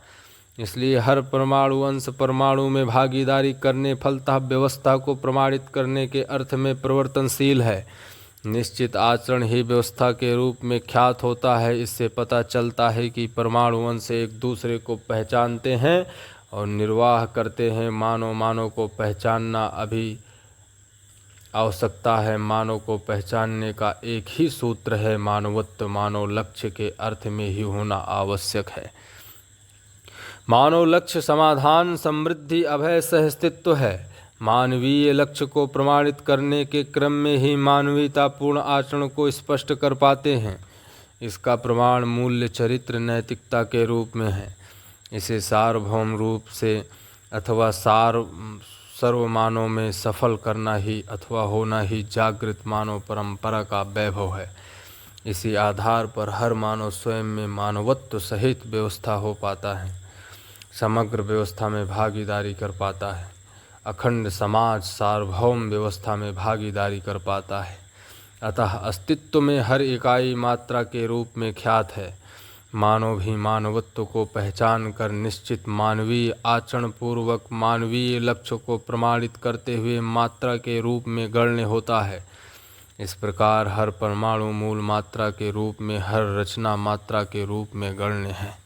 इसलिए हर परमाणु अंश परमाणु में भागीदारी करने फलतः व्यवस्था को प्रमाणित करने के अर्थ में परिवर्तनशील है। निश्चित आचरण ही व्यवस्था के रूप में ख्यात होता है। इससे पता चलता है कि परमाणु अंश एक दूसरे को पहचानते हैं और निर्वाह करते हैं। मानव को पहचानना अभी आवश्यकता है। मानव को पहचानने का एक ही सूत्र है, मानवत्व मानव लक्ष्य के अर्थ में ही होना आवश्यक है। मानव लक्ष्य समाधान, समृद्धि, अभय, सहअस्तित्व है। मानवीय लक्ष्य को प्रमाणित करने के क्रम में ही मानवीयतापूर्ण आचरण को स्पष्ट कर पाते हैं। इसका प्रमाण मूल्य, चरित्र, नैतिकता के रूप में है। इसे सार्वभौम रूप से अथवा सर्व मानव में सफल करना ही अथवा होना ही जागृत मानव परंपरा का वैभव है। इसी आधार पर हर मानव स्वयं में मानवत्व सहित व्यवस्था हो पाता है, समग्र व्यवस्था में भागीदारी कर पाता है। अखंड समाज सार्वभौम व्यवस्था में भागीदारी कर पाता है। अतः अस्तित्व में हर इकाई मात्रा के रूप में ख्यात है। मानव भी मानवत्व को पहचान कर निश्चित मानवीय आचरण पूर्वक मानवीय लक्ष्य को प्रमाणित करते हुए मात्रा के रूप में गण्य होता है। इस प्रकार हर परमाणु मूल मात्रा के रूप में, हर रचना मात्रा के रूप में गण्य है।